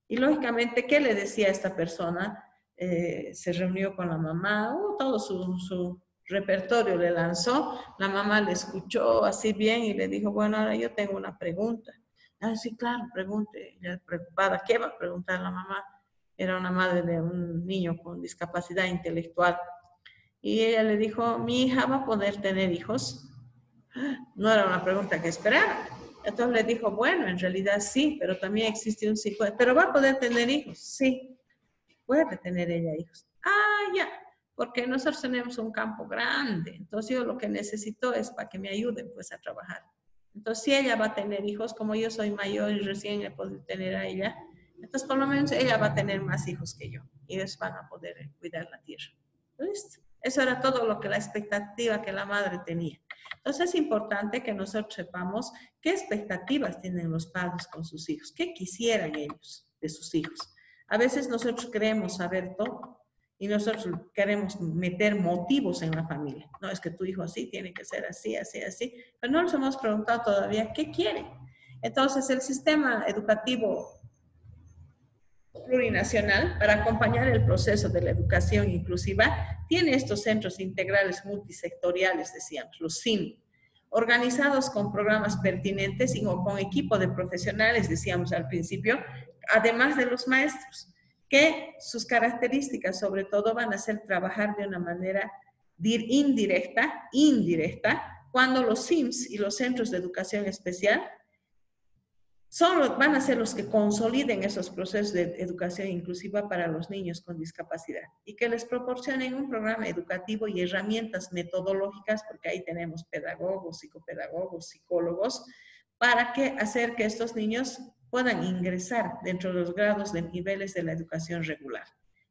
Y lógicamente, ¿qué le decía a esta persona? Se reunió con la mamá, todo su repertorio le lanzó, la mamá le escuchó así bien y le dijo, bueno, ahora yo tengo una pregunta. Ah, sí, claro, pregunte. Ya preocupada, ¿qué va a preguntar la mamá? Era una madre de un niño con discapacidad intelectual. Y ella le dijo, ¿mi hija va a poder tener hijos? No era una pregunta que esperaba. Entonces le dijo, bueno, en realidad sí, pero también existe un 50. ¿Pero va a poder tener hijos? Sí, puede tener ella hijos. Ah, ya, porque nosotros tenemos un campo grande. Entonces yo lo que necesito es para que me ayuden pues a trabajar. Entonces si ella va a tener hijos, como yo soy mayor y recién he podido tener a ella, entonces por lo menos ella va a tener más hijos que yo. Y ellos van a poder cuidar la tierra. ¿Listo? Eso era todo lo que la expectativa que la madre tenía. Entonces es importante que nosotros sepamos qué expectativas tienen los padres con sus hijos, qué quisieran ellos de sus hijos. A veces nosotros queremos saber todo y nosotros queremos meter motivos en la familia. No, es que tu hijo así, tiene que ser así, así, así. Pero no nos hemos preguntado todavía qué quiere. Entonces el sistema educativo plurinacional para acompañar el proceso de la educación inclusiva tiene estos centros integrales multisectoriales, decíamos, los CIM. organizados con programas pertinentes y con equipo de profesionales, decíamos al principio, además de los maestros, que sus características sobre todo van a ser trabajar de una manera indirecta, cuando los CIMS y los centros de educación especial van a ser los que consoliden esos procesos de educación inclusiva para los niños con discapacidad y que les proporcionen un programa educativo y herramientas metodológicas, porque ahí tenemos pedagogos, psicopedagogos, psicólogos, para hacer que estos niños puedan ingresar dentro de los grados de niveles de la educación regular,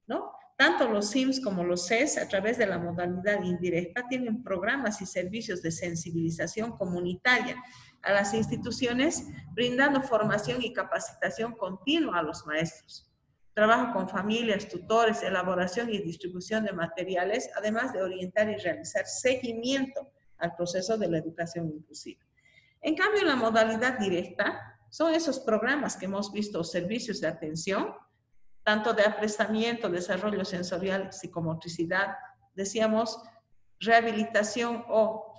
¿no? Tanto los CIMS como los CES, a través de la modalidad indirecta, tienen programas y servicios de sensibilización comunitaria a las instituciones, brindando formación y capacitación continua a los maestros. Trabajo con familias, tutores, elaboración y distribución de materiales, además de orientar y realizar seguimiento al proceso de la educación inclusiva. En cambio, la modalidad directa son esos programas que hemos visto, servicios de atención, tanto de apresamiento, desarrollo sensorial, psicomotricidad, decíamos, rehabilitación o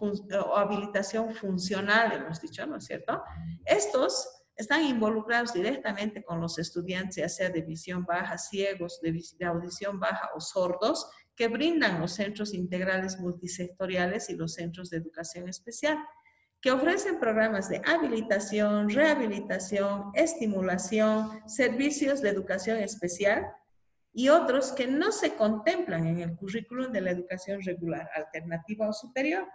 habilitación funcional, hemos dicho, ¿no es cierto? Estos están involucrados directamente con los estudiantes, ya sea de visión baja, ciegos, de audición baja o sordos, que brindan los centros integrales multisectoriales y los centros de educación especial, que ofrecen programas de habilitación, rehabilitación, estimulación, servicios de educación especial y otros que no se contemplan en el currículum de la educación regular, alternativa o superior,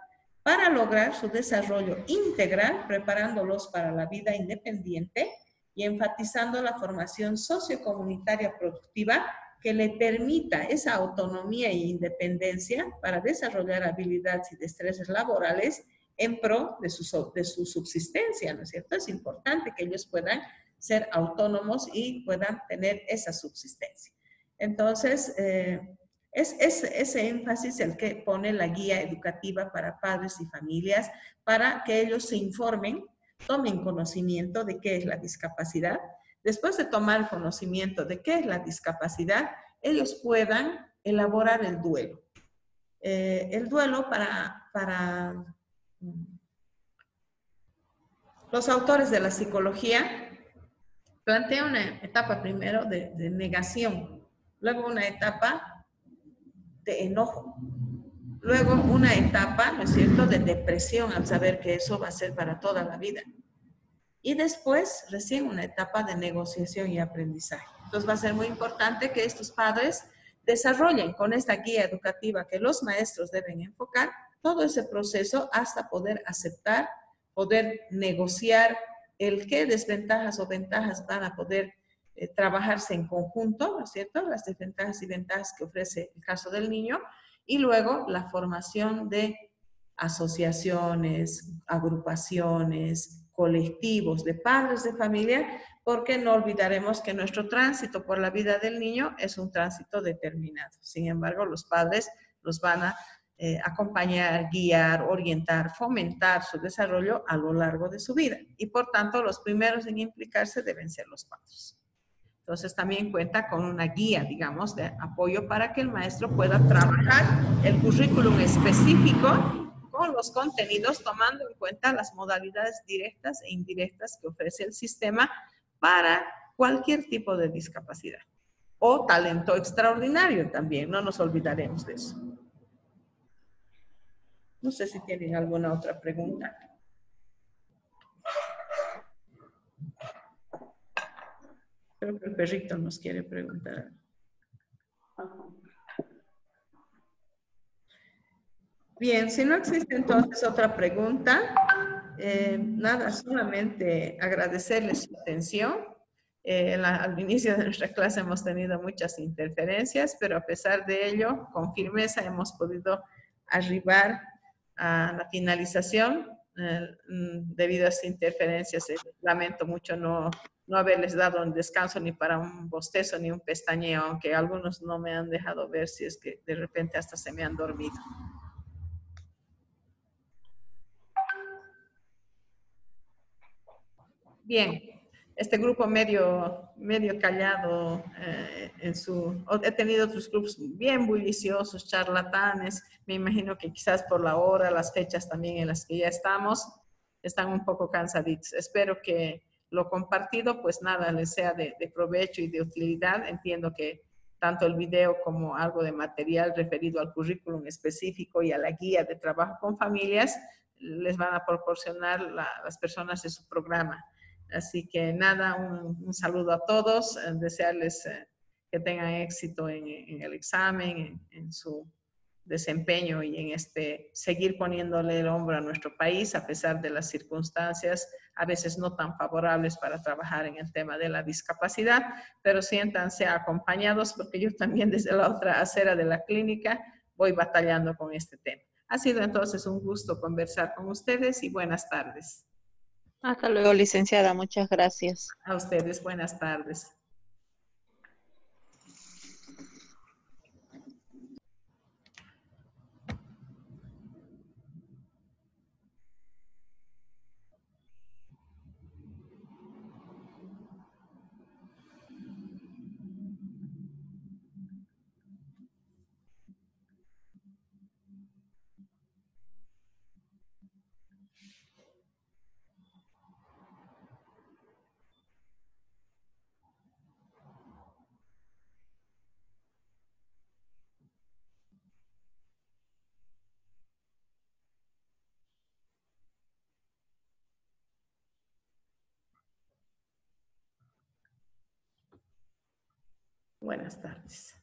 para lograr su desarrollo integral, preparándolos para la vida independiente y enfatizando la formación sociocomunitaria productiva que le permita esa autonomía e independencia para desarrollar habilidades y destrezas laborales en pro de su subsistencia, ¿no es cierto? Es importante que ellos puedan ser autónomos y puedan tener esa subsistencia. Entonces, es ese énfasis el que pone la guía educativa para padres y familias, para que ellos se informen, tomen conocimiento de qué es la discapacidad. Después de tomar conocimiento de qué es la discapacidad, ellos puedan elaborar el duelo. El duelo para los autores de la psicología plantea una etapa primero de negación, luego una etapa de enojo, luego una etapa, ¿no es cierto?, de depresión al saber que eso va a ser para toda la vida. Y después, recién una etapa de negociación y aprendizaje. Entonces va a ser muy importante que estos padres desarrollen con esta guía educativa que los maestros deben enfocar todo ese proceso hasta poder aceptar, poder negociar el qué desventajas o ventajas van a poder trabajarse en conjunto, ¿no es cierto? Las desventajas y ventajas que ofrece el caso del niño, y luego la formación de asociaciones, agrupaciones, colectivos de padres de familia, porque no olvidaremos que nuestro tránsito por la vida del niño es un tránsito determinado. Sin embargo, los padres los van a acompañar, guiar, orientar, fomentar su desarrollo a lo largo de su vida. Y por tanto, los primeros en implicarse deben ser los padres. Entonces, también cuenta con una guía, digamos, de apoyo para que el maestro pueda trabajar el currículum específico con los contenidos, tomando en cuenta las modalidades directas e indirectas que ofrece el sistema para cualquier tipo de discapacidad. O talento extraordinario también, no nos olvidaremos de eso. No sé si tienen alguna otra pregunta. Creo que el perrito nos quiere preguntar. Bien, si no existe entonces otra pregunta, nada, solamente agradecerles su atención. Al inicio de nuestra clase hemos tenido muchas interferencias, pero a pesar de ello, con firmeza hemos podido arribar a la finalización. Debido a estas interferencias, lamento mucho no haberles dado un descanso ni para un bostezo ni un pestañeo, aunque algunos no me han dejado ver si es que de repente hasta se me han dormido. Bien, este grupo medio callado he tenido otros grupos bien bulliciosos, charlatanes, me imagino que quizás por la hora, las fechas también en las que ya estamos, están un poco cansaditos. Espero que lo compartido, pues nada, les sea de provecho y de utilidad. Entiendo que tanto el video como algo de material referido al currículum específico y a la guía de trabajo con familias, les van a proporcionar las personas de su programa. Así que nada, un saludo a todos, desearles que tengan éxito en el examen, en su desempeño y en seguir poniéndole el hombro a nuestro país a pesar de las circunstancias a veces no tan favorables para trabajar en el tema de la discapacidad, pero siéntanse acompañados porque yo también desde la otra acera de la clínica voy batallando con este tema. Ha sido entonces un gusto conversar con ustedes y buenas tardes. Hasta luego, licenciada. Muchas gracias. A ustedes, buenas tardes. Buenas tardes.